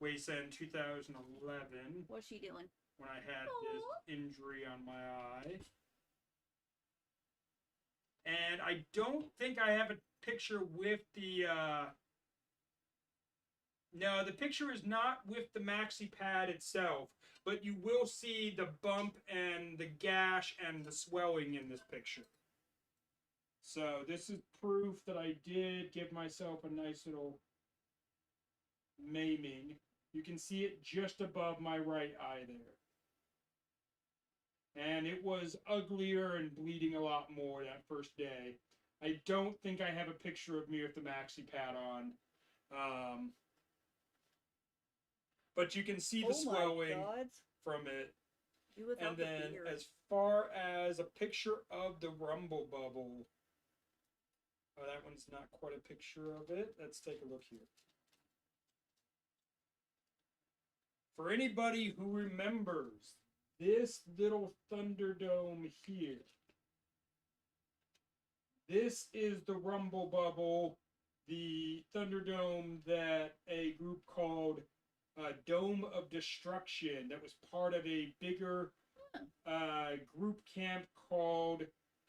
Wasteland 2011, What's she doing? when I had this injury on my eye. And I don't think I have a picture with the, No, the picture is not with the maxi pad itself, but you will see the bump and the gash and the swelling in this picture. So this is proof that I did give myself a nice little maiming. You can see it just above my right eye there. And it was uglier and bleeding a lot more that first day. I don't think I have a picture of me with the maxi pad on. But you can see the swelling from it. You without And the then beard. as far as a picture of the rumble bubble. Oh, that one's not quite a picture of it. Let's take a look here. For anybody who remembers this little Thunderdome here, this is the rumble bubble, the Thunderdome that a group called Dome of Destruction, that was part of a bigger group camp called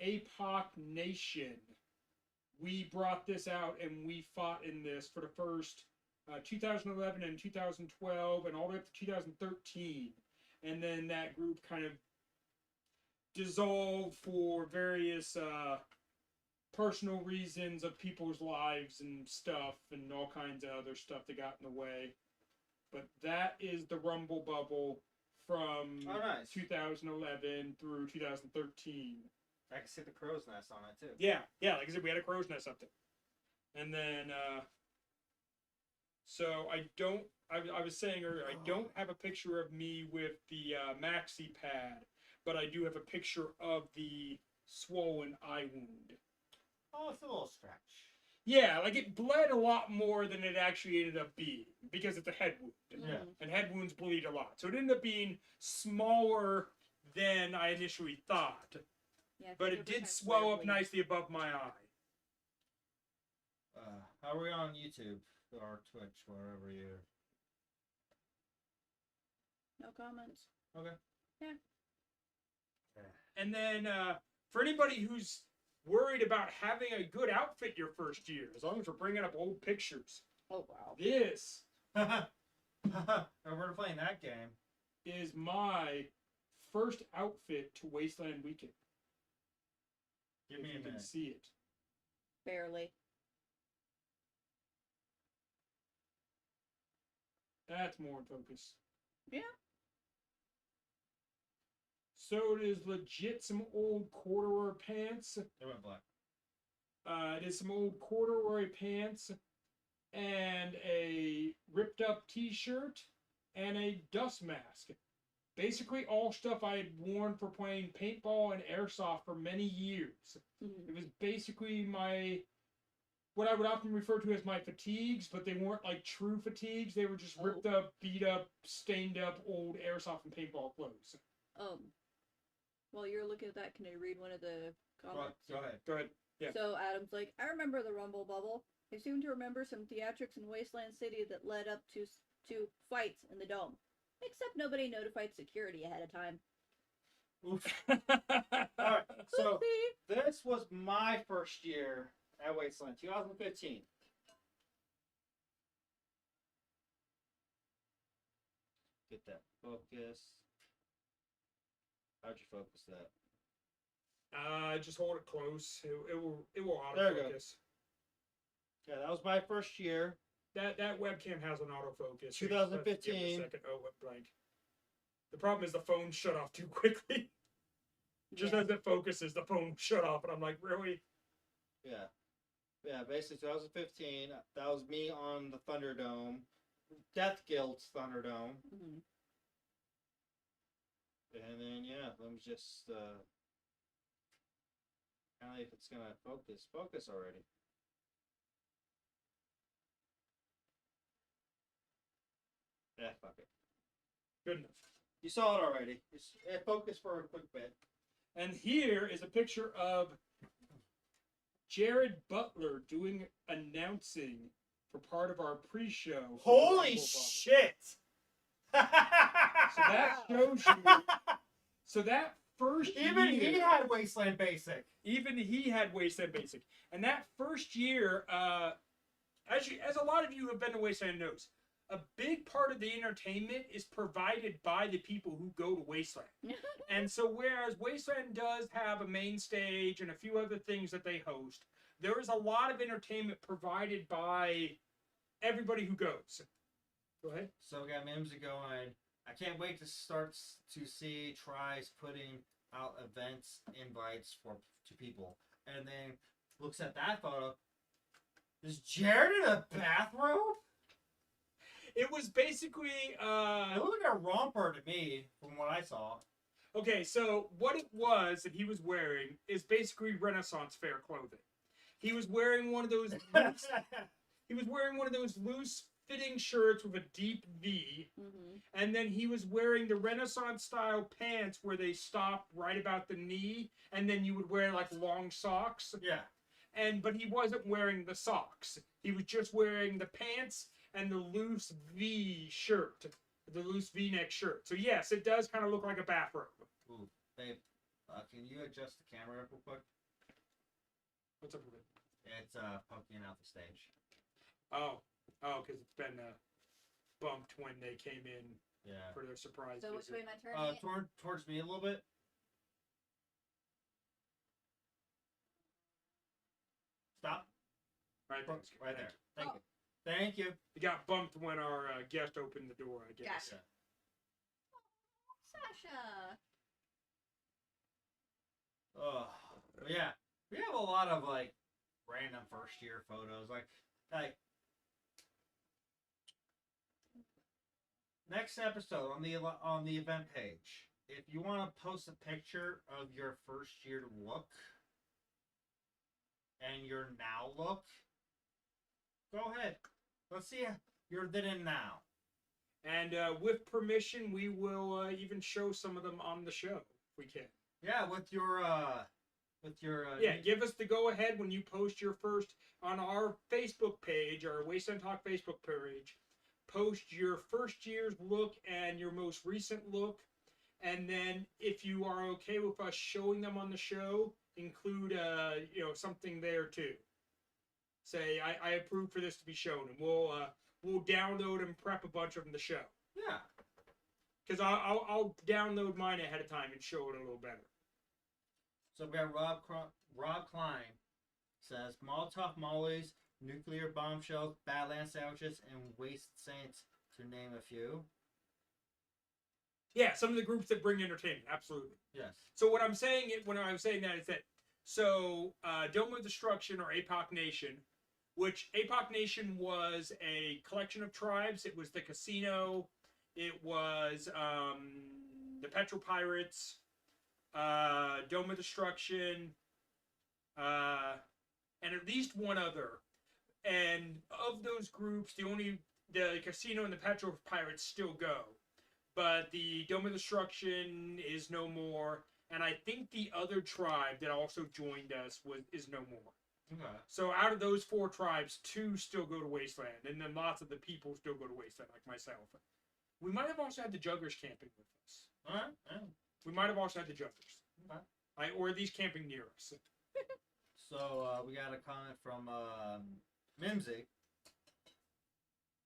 APOC Nation. We brought this out and we fought in this for the first 2011 and 2012 and all the way up to 2013. And then that group kind of dissolved for various personal reasons of people's lives and stuff and all kinds of other stuff that got in the way. But that is the rumble bubble from 2011 through 2013. I can see the crow's nest on it too. Yeah, like I said, we had a crow's nest up there. And then, so I was saying earlier, I don't have a picture of me with the maxi pad, but I do have a picture of the swollen eye wound. Oh, it's a little stretch. Yeah, like it bled a lot more than it actually ended up being, because it's a head wound. Yeah. And head wounds bleed a lot. So it ended up being smaller than I initially thought. Yeah, But it did swell up nicely above my eye. How are we on YouTube or Twitch, wherever you're? No comments. Okay. Yeah. And then for anybody who's worried about having a good outfit your first year, as long as we're bringing up old pictures, Oh wow. this We're playing that game. is my first outfit to Wasteland Weekend. Give If me you a can minute. see it. Barely. That's more in focus. Yeah. So it is legit some old corduroy pants. They went black. It is some old corduroy pants and a ripped up T-shirt and a dust mask. Basically, all stuff I had worn for playing paintball and airsoft for many years. Mhm. It was basically what I would often refer to as my fatigues, but they weren't like true fatigues. They were just ripped up, beat up, stained up old airsoft and paintball clothes. While you're looking at that, can I read one of the comments? Go ahead. Go ahead. Yeah. So Adam's like, I remember the Rumble Bubble. I seem to remember some theatrics in Wasteland City that led up to fights in the dome. Except nobody notified security ahead of time. Oof. Alright, so Oopsie. this was my first year at Wasteland, 2015. Get that focus. How'd you focus that? Just hold it close. It will There we go. autofocus. Yeah, that was my first year. That webcam has an autofocus. 2015. Give it a second. Oh, what blank. The problem is the phone shut off too quickly. Just Yeah. as it focuses, the phone shut off, and I'm like, really? Yeah. Yeah, basically 2015. That was me on the Thunderdome. Death Guild's Thunderdome. Mhm. And then, yeah, let me just, kind of if it's gonna focus already. Yeah, fuck it. Good enough. You saw it already. It focused for a quick bit. And here is a picture of Jared Butler doing announcing for part of our pre-show. for the Holy Rumble Bubble. shit! So that shows you. So that first Even year, he had Wasteland Basic. even he had Wasteland Basic, and that first year, as a lot of you have been to Wasteland knows, a big part of the entertainment is provided by the people who go to Wasteland. And so whereas Wasteland does have a main stage and a few other things that they host, there is a lot of entertainment provided by everybody who goes. Go ahead. So we got Mimsy going. I can't wait to start to see Tries putting out events invites to people, and then looks at that photo. Is Jared in a bathrobe? It was basically It looked like a romper to me from what I saw. okay, so what it was that he was wearing is basically Renaissance fair clothing. He was wearing one of those loose fitting shirts with a deep V, Mhm. and then he was wearing the Renaissance style pants where they stopped right about the knee, and then you would wear like long socks. Yeah. But he wasn't wearing the socks. He was just wearing the pants and the loose V shirt, the loose V-neck shirt. So yes, it does kind of look like a bathrobe. Ooh, babe, can you adjust the camera real quick? What's up with it? It's poking out the stage. Oh, because it's been bumped when they came in Yeah. for their surprise So which visit. way am I turning it? Towards me a little bit. Stop. Right, that's good. Right there. Thank Oh. you. Thank you. It got bumped when our guest opened the door, I guess. Gotcha. Sasha. Oh, yeah. We have a lot of like random first year photos. Like next episode on the event page. If you want to post a picture of your first year look and your now look, go ahead. Let's see your then and now. And with permission, we will even show some of them on the show if we can. Yeah, with your Yeah, give us the go ahead when you post your first on our Facebook page, our Wasteland Talk Facebook page. Post your first year's look and your most recent look, and then if you are okay with us showing them on the show, include something there too. Say I approve for this to be shown, and we'll download and prep a bunch of them to show. Yeah. Because I'll download mine ahead of time and show it a little better. So we got Rob Klein says Molotov mollies, nuclear bombshells, Badlands sandwiches, and waste saints, to name a few. Yeah, some of the groups that bring entertainment, absolutely. Yes. So what I'm saying, when I was saying that, is that Dome of Destruction or APOC Nation, which APOC Nation was a collection of tribes. It was the casino, it was the Petro Pirates, Dome of Destruction, and at least one other. And of those groups, the casino and the Petro Pirates still go, but the Dome of Destruction is no more. And I think the other tribe that also joined us is no more. Okay. So out of those 4 tribes, 2 still go to Wasteland, and then lots of the people still go to Wasteland, like myself. We might have also had the Juggers camping with us. All right. Yeah. We might have also had the Juggers. Okay. Or at least camping near us. So we got a comment from Mimsy.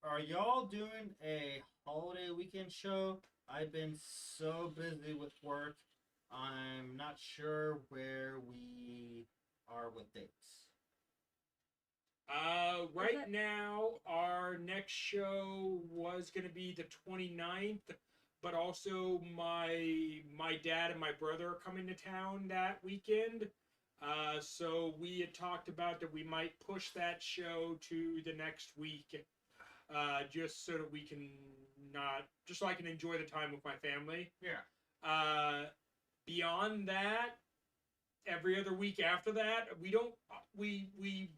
Are y'all doing a holiday weekend show? I've been so busy with work. I'm not sure where we are with dates. Right now, our next show was going to be the 29th, but also my dad and my brother are coming to town that weekend. So we had talked about that we might push that show to the next week, just so that we can just so I can enjoy the time with my family. Yeah. Beyond that, every other week after that, we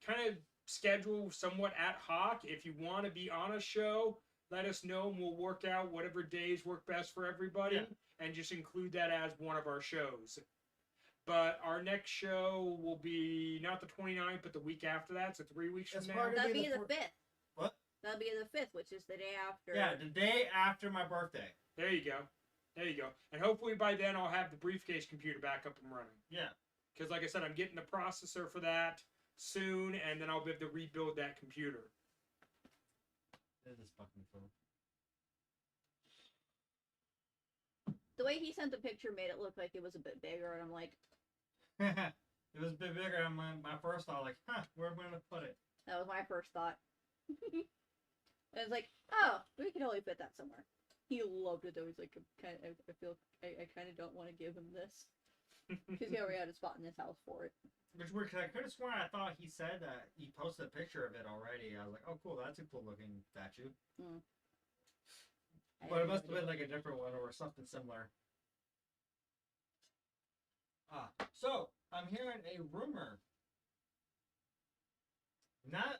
kind of schedule somewhat ad hoc. If you want to be on a show, let us know and we'll work out whatever days work best for everybody, and just include that as one of our shows. But our next show will be not the 29th, but the week after that, so 3 weeks from now. That'd be the 5th. What? That'd be the 5th, which is the day after. Yeah, the day after my birthday. There you go. There you go. And hopefully by then I'll have the briefcase computer back up and running. Yeah. Because like I said, I'm getting the processor for that soon, and then I'll be able to rebuild that computer. This is fucking cool. The way he sent the picture made it look like it was a bit bigger, and I'm like, It was a bit bigger than my first thought, like, where am I gonna put it? that was my first thought. And it's like, oh, we could only fit that somewhere. He loved it though. He's like, I kind of don't want to give him this because he already had a spot in his house for it. Which weird, because I could have sworn I thought he said that he posted a picture of it already. I was like, oh, cool, that's a cool looking statue. But it must have been like a different one or something similar. So I'm hearing a rumor. Not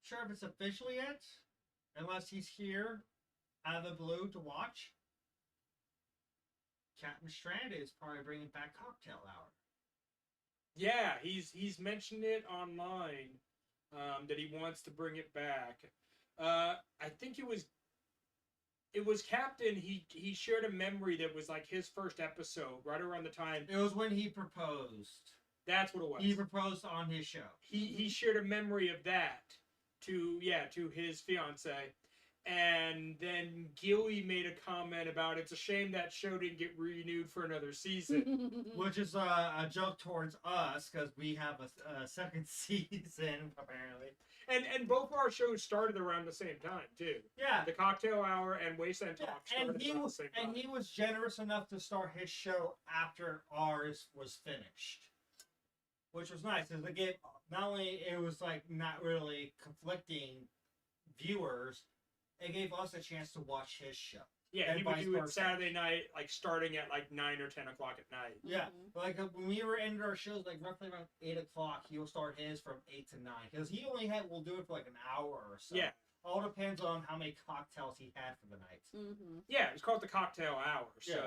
sure if it's official yet, unless he's here out of the blue to watch. Captain Stranded is probably bringing back Cocktail Hour. Yeah, he's mentioned it online, that he wants to bring it back. I think it was Captain. He shared a memory that was like his first episode, right around the time. It was when he proposed. That's what it was. He proposed on his show. He shared a memory of that to his fiance, and then Gilly made a comment about it's a shame that show didn't get renewed for another season. Which is a joke towards us, because we have a second season, apparently. And both of our shows started around the same time, too. Yeah. The Cocktail Hour and Wasteland Talk started and around the same time. And he was generous enough to start his show after ours was finished. Which was nice, because it gave, not only it was like not really conflicting viewers, it gave us a chance to watch his show. Yeah, and he would vice do it versa. Saturday night, like starting at like 9 or 10 o'clock at night. Yeah, like when we were ending our shows, like roughly around 8 o'clock, he'll start his from 8 to 9. Because he only will do it for like an hour or so. Yeah. All depends on how many cocktails he had for the night. Yeah, it's called the Cocktail Hour. Yeah. So,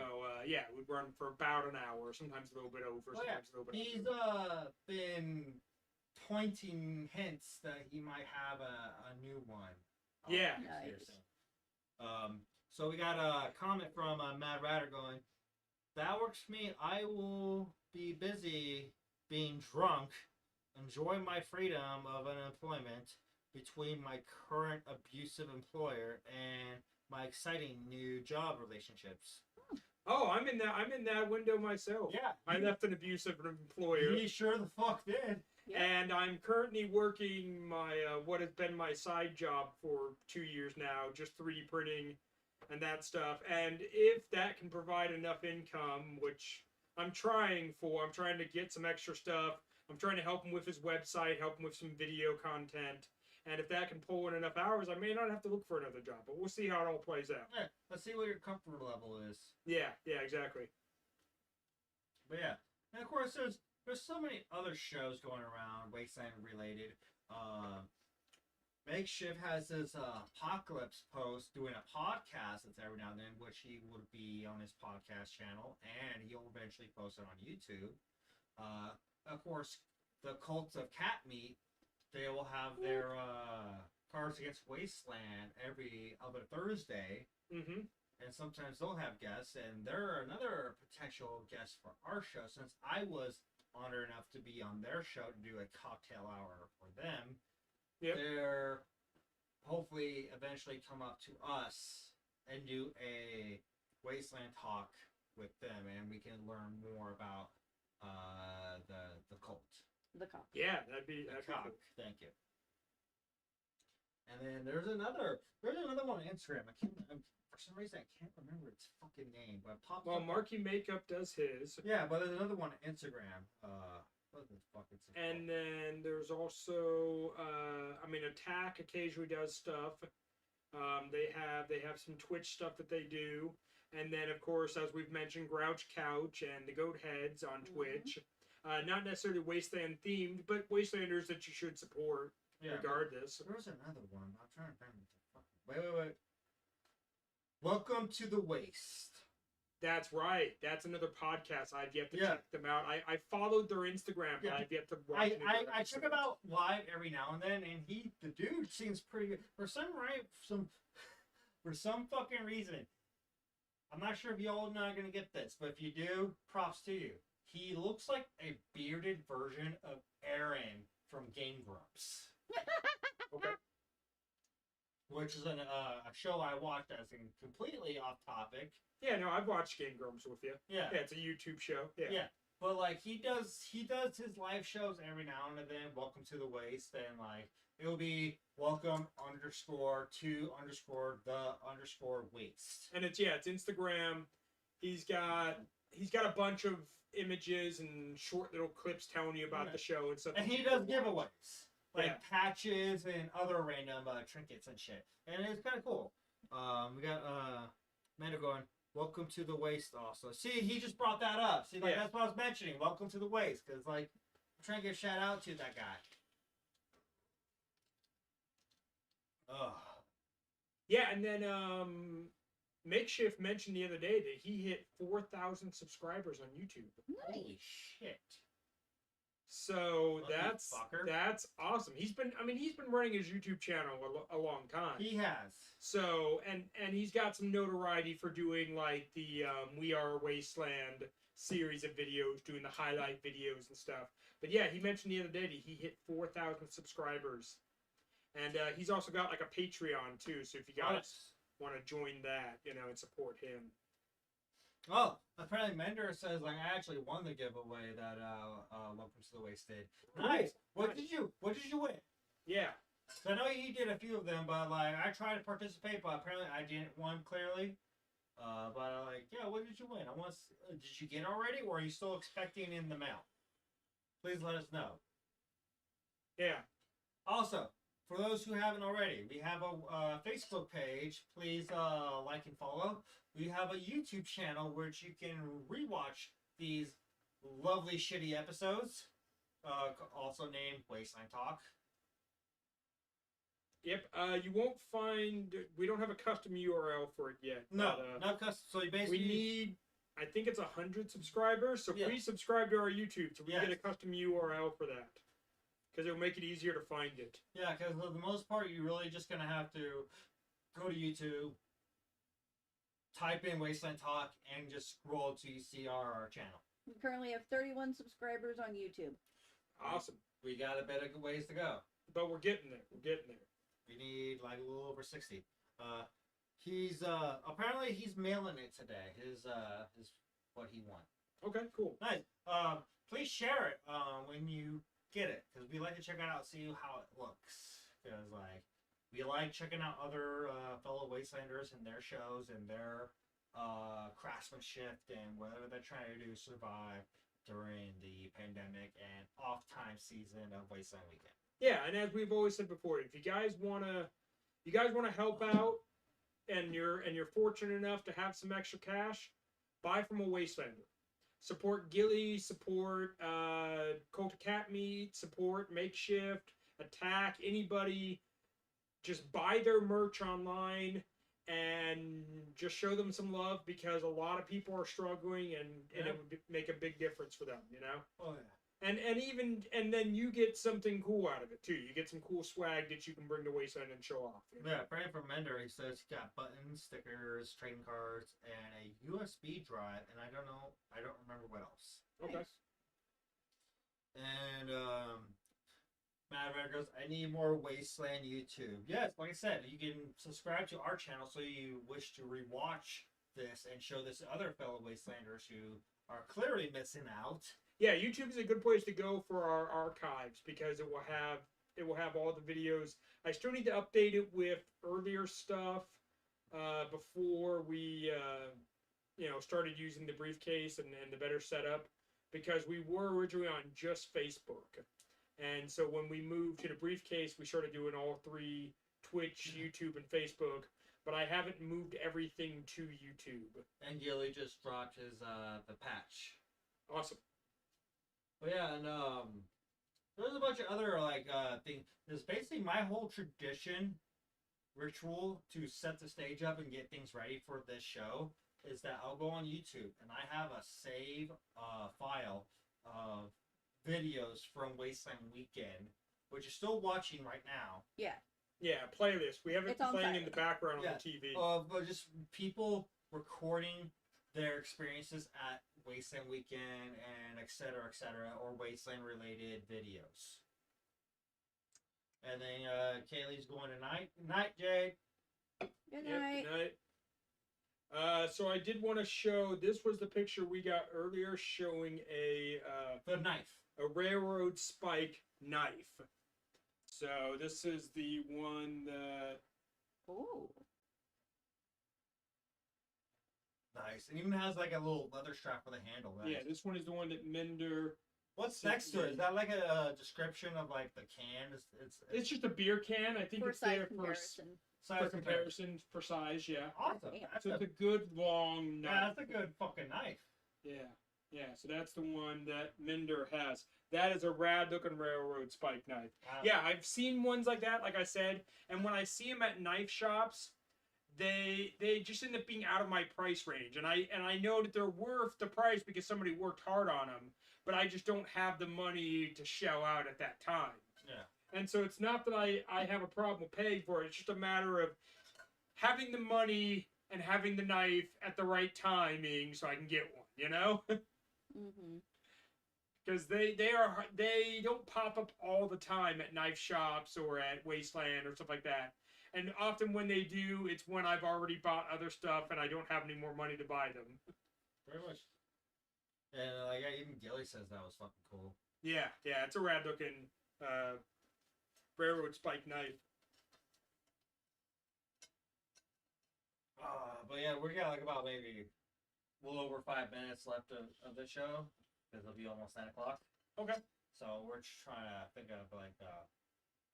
it would run for about an hour, sometimes a little bit over, Oh, yeah. sometimes a little bit He's under. been pointing hints that he might have a new one. Yeah. next year Nice. soon. So we got a comment from Mad Ratter going, that works for me. I will be busy being drunk, enjoy my freedom of unemployment between my current abusive employer and my exciting new job relationships. Oh, I'm in that window myself. Yeah. I left an abusive employer. He sure the fuck did. Yeah. And I'm currently working my what has been my side job for 2 years now, just 3D printing and that stuff. And if that can provide enough income, which I'm trying to get some extra stuff. I'm trying to help him with his website, help him with some video content. And if that can pull in enough hours, I may not have to look for another job. But we'll see how it all plays out. Yeah, let's see what your comfort level is. Yeah, exactly. But yeah, and of course there's so many other shows going around, Wasteland related. Makeshift has this Apocalypse post doing a podcast that's every now and then, which he would be on his podcast channel, and he'll eventually post it on YouTube. Of course, the Cults of Cat Meat, they will have their Cards Against Wasteland every other Thursday. Mm-hmm. And sometimes they'll have guests, and they're another potential guest for our show. Since I was honored enough to be on their show to do a cocktail hour for them, they're hopefully eventually come up to us and do a Wasteland Talk with them, and we can learn more about the cult. The cop. Yeah, that'd be Cock. cool. Thank you. And then there's another one on Instagram. For some reason, I can't remember its fucking name, but it popped Well, up. Marky Makeup does his. Yeah, but there's another one on Instagram. What the fuck is it And called? then there's also, Attack occasionally does stuff. They have some Twitch stuff that they do. And then, of course, as we've mentioned, Grouch Couch and the Goat Heads on Twitch. Not necessarily Wasteland themed, but Wastelanders that you should support regardless. There was another one. I'm trying to remember. Wait. Welcome to the Waste. That's right. That's another podcast. I've yet to Yeah. check them out. I followed their Instagram, but Yeah. I've yet to watch any of their I check episodes. him out live every now and then, and the dude seems pretty good. For some fucking reason. I'm not sure if y'all are not gonna get this, but if you do, props to you. He looks like a bearded version of Aaron from Game Grumps. Okay. Which is a show I watched as in completely off topic. Yeah, no, I've watched Game Grumps with you. Yeah. Yeah, it's a YouTube show. Yeah. Yeah. But like he does his live shows every now and then. Welcome to the Waste, and like it'll be welcome _to_the_waste. And it's Instagram. He's got a bunch of images and short little clips telling you about the show and stuff. And he does giveaways. Like patches and other random trinkets and shit. And it's kind of cool. We got Mando going, welcome to the Waste also. See, he just brought that up. See, like that's what I was mentioning. Welcome to the Waste. Because, like, I'm trying to give a shout out to that guy. Ugh. Yeah, and then Makeshift mentioned the other day that he hit 4,000 subscribers on YouTube. Holy shit. So Lucky that's fucker. awesome. He's been running his YouTube channel a long time. He has. So and he's got some notoriety for doing like the We Are Wasteland series of videos, doing the highlight videos and stuff. But yeah, he mentioned the other day that he hit 4,000 subscribers, and he's also got like a Patreon too. So if you guys want to join that, and support him. Oh, apparently Mender says like I actually won the giveaway that Welcome to the Waste did. Nice. What did you win? Yeah. So I know he did a few of them, but like I tried to participate, but apparently I didn't win clearly. But like, yeah, what did you win? Did you get it already, or are you still expecting in the mail? Please let us know. Yeah. Also, for those who haven't already, we have a Facebook page. Please like and follow. We have a YouTube channel which you can rewatch these lovely shitty episodes, also named Wasteland Talk. Yep. You won't find. We don't have a custom URL for it yet. No, but, not custom. So you basically we need. I think it's 100 subscribers. So please subscribe to our YouTube so we get a custom URL for that. Because it'll make it easier to find it. Yeah, because for the most part, you're really just going to have to go to YouTube, type in Wasteland Talk, and just scroll to see our channel. We currently have 31 subscribers on YouTube. Awesome. We got a bit of ways to go. But we're getting there. We need like a little over 60. He's apparently he's mailing it today. His what he won. Okay, cool. Nice. Please share it when you get it, because we like to check it out, see how it looks. Because like we like checking out other fellow Wastelanders and their shows and their craftsmanship and whatever they're trying to do to survive during the pandemic and off time season of Wasteland Weekend. Yeah, and as we've always said before, if you guys wanna help out and you're fortunate enough to have some extra cash, buy from a Wastelander. Support Gilly, support Cult of Cat Meat, support Makeshift, Attack, anybody. Just buy their merch online and just show them some love because a lot of people are struggling and it would make a big difference for them, you know? Oh, yeah. And then you get something cool out of it too. You get some cool swag that you can bring to Wasteland and show off. You know? Yeah, Brandon from Mender, he says he got buttons, stickers, trading cards, and a USB drive, and I don't remember what else. Okay. And Matt Ryder goes, I need more Wasteland YouTube. Yes, like I said, you can subscribe to our channel so you wish to rewatch this and show this to other fellow Wastelanders who are clearly missing out. Yeah, YouTube is a good place to go for our archives because it will have all the videos. I still need to update it with earlier stuff before we started using the briefcase and the better setup because we were originally on just Facebook. And so when we moved to the briefcase, we started doing all three: Twitch, YouTube, and Facebook. But I haven't moved everything to YouTube. And Gilly just dropped his the patch. Awesome. But yeah, and there's a bunch of other things. There's basically my whole tradition ritual to set the stage up and get things ready for this show is that I'll go on YouTube and I have a save file of videos from Wasteland Weekend, which is still watching right now. Yeah. Yeah, playlist. We have it It's on playing in silent. the background Yeah. on the TV. But just people recording their experiences at Wasteland Weekend and et cetera, or Wasteland related videos. And then Kaylee's going tonight. Night, Jade. Good Yep, night. good night. So I did want to show. This was the picture we got earlier, showing The knife. a railroad spike knife. So this is the one that. Oh. Nice. And even has like a little leather strap with a handle. Nice. Yeah, this one is the one that Mender. What's next to it? Is that like a description of like the can? It's just a beer can. I think For it's size there comparison. for comparison, for size. Yeah. Awesome. Damn. That's So a, it's a good long knife. yeah, that's a good fucking knife. Yeah. Yeah. So that's the one that Mender has. That is a rad looking railroad spike knife. Wow. Yeah, I've seen ones like that, like I said, and when I see them at knife shops, they just end up being out of my price range, and I know that they're worth the price because somebody worked hard on them, but I just don't have the money to shell out at that time. Yeah. And so it's not that I have a problem with paying for it. It's just a matter of having the money and having the knife at the right timing so I can get one, you know? Mm-hmm. Because they don't pop up all the time at knife shops or at Wasteland or stuff like that. And often when they do, it's when I've already bought other stuff and I don't have any more money to buy them. Very much. And like even Gilly says that was fucking cool. Yeah, it's a rad looking railroad spike knife. But yeah, we got like about maybe a little over 5 minutes left of the show because it'll be almost 9 o'clock. Okay. So we're just trying to think of like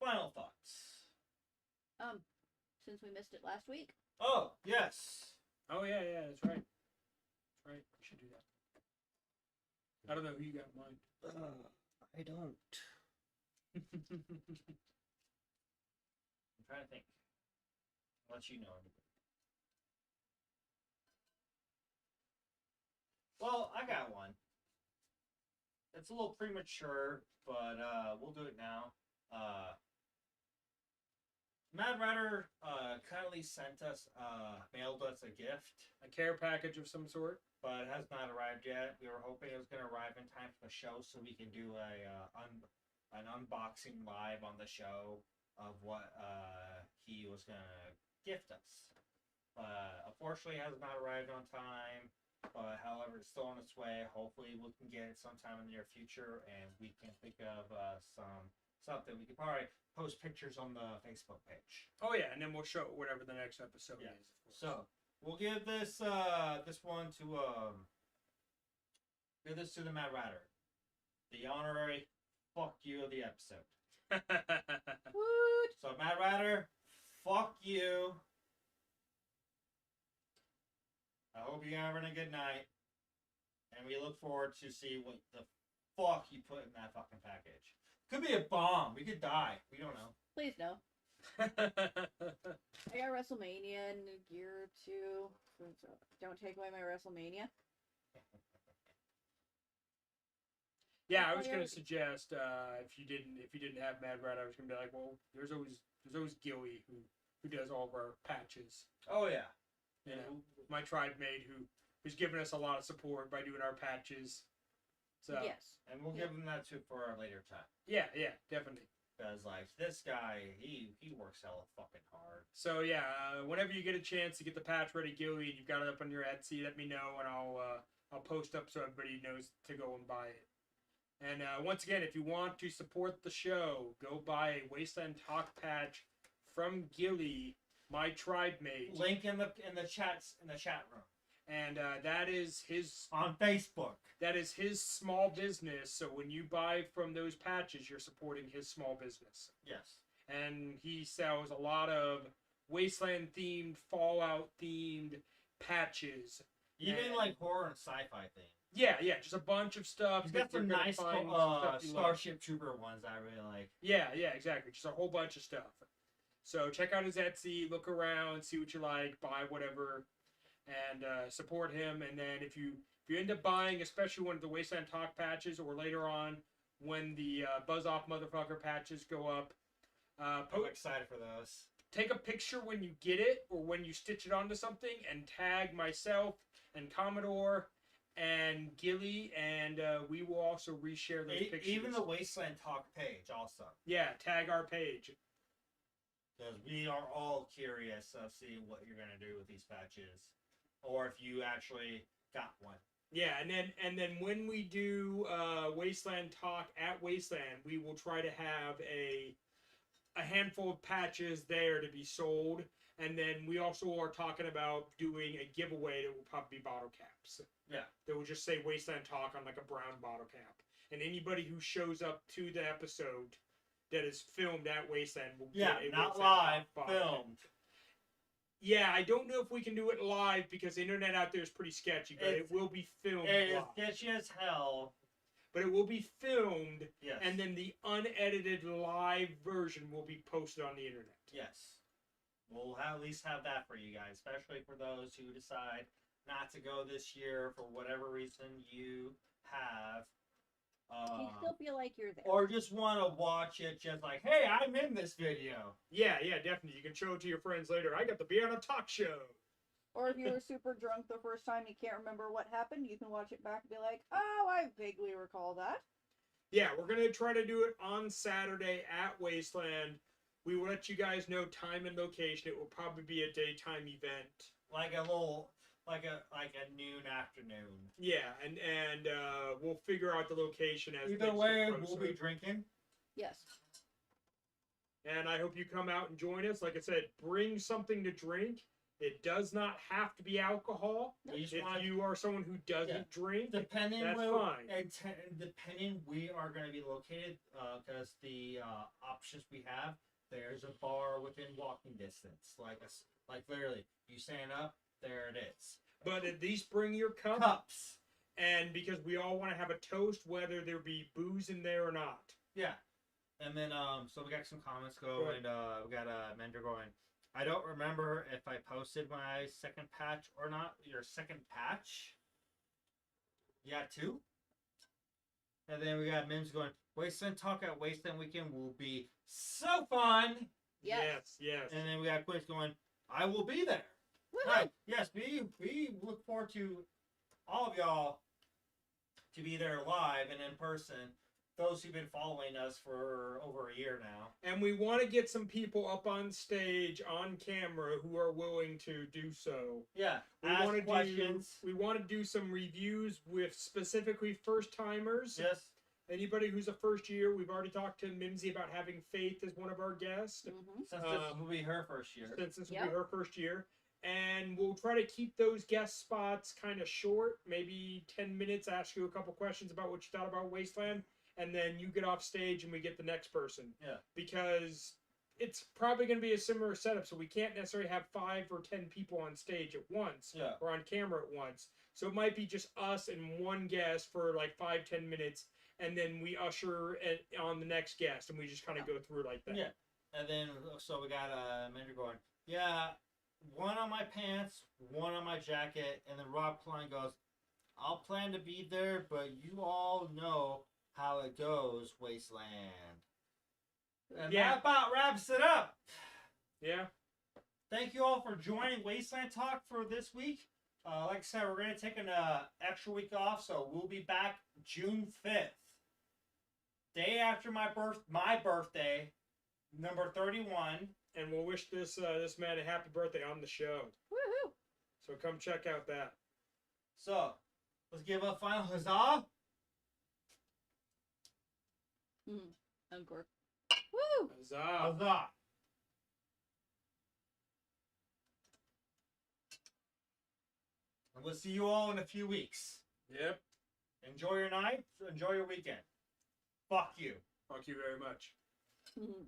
final thoughts. Since we missed it last week. Oh yes. Oh yeah, that's right. That's right. We should do that. I don't know who you got in mind. I don't. I'm trying to think. I'll let you know. Well, I got one. It's a little premature, but we'll do it now. Mad Rider kindly mailed us a gift, A care package of some sort. but it has not arrived yet. We were hoping it was going to arrive in time for the show so we can do an unboxing live on the show of what he was going to gift us. Unfortunately, it has not arrived on time. But however, it's still on its way. Hopefully, we can get it sometime in the near future, and we can think of some something. We could probably post pictures on the Facebook page. Oh yeah, and then we'll show whatever the next episode Yeah. is. Of course. So we'll give this this one to give this to the Mad Ratter, the honorary fuck you of the episode. Woot! So Mad Ratter, fuck you. I hope you're having a good night, and we look forward to see what the fuck you put in that fucking package. Could be a bomb. We could die. We don't know. Please no. I got WrestleMania and gear too. So don't take away my WrestleMania. Yeah, I was gonna suggest if you didn't have Mad Rat, I was gonna be like, well, there's always Gilly who does all of our patches. Oh yeah. You know, my tribe mate who's given us a lot of support by doing our patches. So Yes. And we'll give him that too for a later time. yeah, definitely. Because like this guy, he works hella fucking hard. So yeah, whenever you get a chance to get the patch ready, Gilly, and you've got it up on your Etsy, let me know, and I'll post up so everybody knows to go and buy it. And once again, if you want to support the show, go buy a Wasteland Talk patch from Gilly, my tribe mate. Link in the chat room. And that is his On Facebook. That is his small business. So when you buy from those patches, you're supporting his small business. Yes. And he sells a lot of Wasteland themed, Fallout themed patches. Even And- like horror and sci-fi thing. Yeah, just a bunch of stuff. He's that got some you're gonna nice find, some stuff you love. Starship Trooper ones I really like. Yeah, exactly. Just a whole bunch of stuff. So check out his Etsy, look around, see what you like, buy whatever, and support him. And then if you end up buying, especially one of the Wasteland Talk patches, or later on when the Buzz Off Motherfucker patches go up, I'm excited for those. take a picture when you get it or when you stitch it onto something, and tag myself and Commodore and Gilly, and we will also reshare those pictures. Even the Wasteland Talk page also. Yeah, tag our page. Because we are all curious to see what you're going to do with these patches. Or if you actually got one. Yeah, and then when we do Wasteland Talk at Wasteland, we will try to have a handful of patches there to be sold. And then we also are talking about doing a giveaway that will probably be bottle caps. Yeah. That will just say Wasteland Talk on like a brown bottle cap. And anybody who shows up to the episode that is filmed at Wasteland will get a not Wasteland live, Talk bottle cap. filmed. Yeah, I don't know if we can do it live because the internet out there is pretty sketchy, but it will be filmed It is live. sketchy as hell. But it will be filmed, Yes. and then the unedited live version will be posted on the internet. Yes. We'll at least have that for you guys, especially for those who decide not to go this year for whatever reason you have. You still feel like you're there. Or just want to watch it just like, hey, I'm in this video. Yeah, definitely. You can show it to your friends later. I got to be on a talk show. Or if you were super drunk the first time, you can't remember what happened, you can watch it back and be like, oh, I vaguely recall that. Yeah, we're going to try to do it on Saturday at Wasteland. We will let you guys know time and location. It will probably be a daytime event. Like a little, like a noon afternoon. Yeah, and we'll figure out the location as Either things way, get we'll closer. be drinking. Yes. And I hope you come out and join us. Like I said, bring something to drink. It does not have to be alcohol. We just If want you are someone who doesn't drink, depending that's where, fine. depending we are going to be located, because the options we have, there's a bar within walking distance, like literally, you stand up, there it is. But at least bring your cup. Cups. And because we all want to have a toast, whether there be booze in there or not. Yeah. And then, so we got some comments Go going. We got Mender going. I don't remember if I posted my second patch or not. Your second patch? You got two? And then we got Mims going, Wasteland Talk at Wasteland Weekend will be so fun. Yes. Yes. And then we got Quiz going, I will be there. Woohoo! Right. Yes, we look forward to all of y'all to be there live and in person. Those who've been following us for over a year now. And we want to get some people up on stage, on camera, who are willing to do so. Yeah. We Ask want to questions. we want to do some reviews with specifically first timers. Yes. anybody who's a first year, we've already talked to Mimsy about having Faith as one of our guests. Mm-hmm. Since this will be her first year. Since this will Yep. be her first year. And we'll try to keep those guest spots kind of short, maybe 10 minutes, ask you a couple questions about what you thought about Wasteland, and then you get off stage and we get the next person. Yeah. Because it's probably going to be a similar setup, so we can't necessarily have 5 or 10 people on stage at once Yeah. or on camera at once. So it might be just us and one guest for like 5-10 minutes, and then we usher on the next guest, and we just kind of go through like that. Yeah. And then, so we got Amanda going, yeah, one on my pants, one on my jacket, and then Rob Klein goes, I'll plan to be there, but you all know how it goes, Wasteland. And Yeah. that about wraps it up. Yeah. Thank you all for joining Wasteland Talk for this week. Like I said, we're going to take an extra week off, so we'll be back June 5th. Day after my birthday, number 31. And we'll wish this man a happy birthday on the show. Woohoo! So come check out that. So, let's give a final huzzah. Encore. Woo! Huzzah. Huzzah. And we'll see you all in a few weeks. Yep. Enjoy your night. Enjoy your weekend. Fuck you. Thank you very much. Mhm.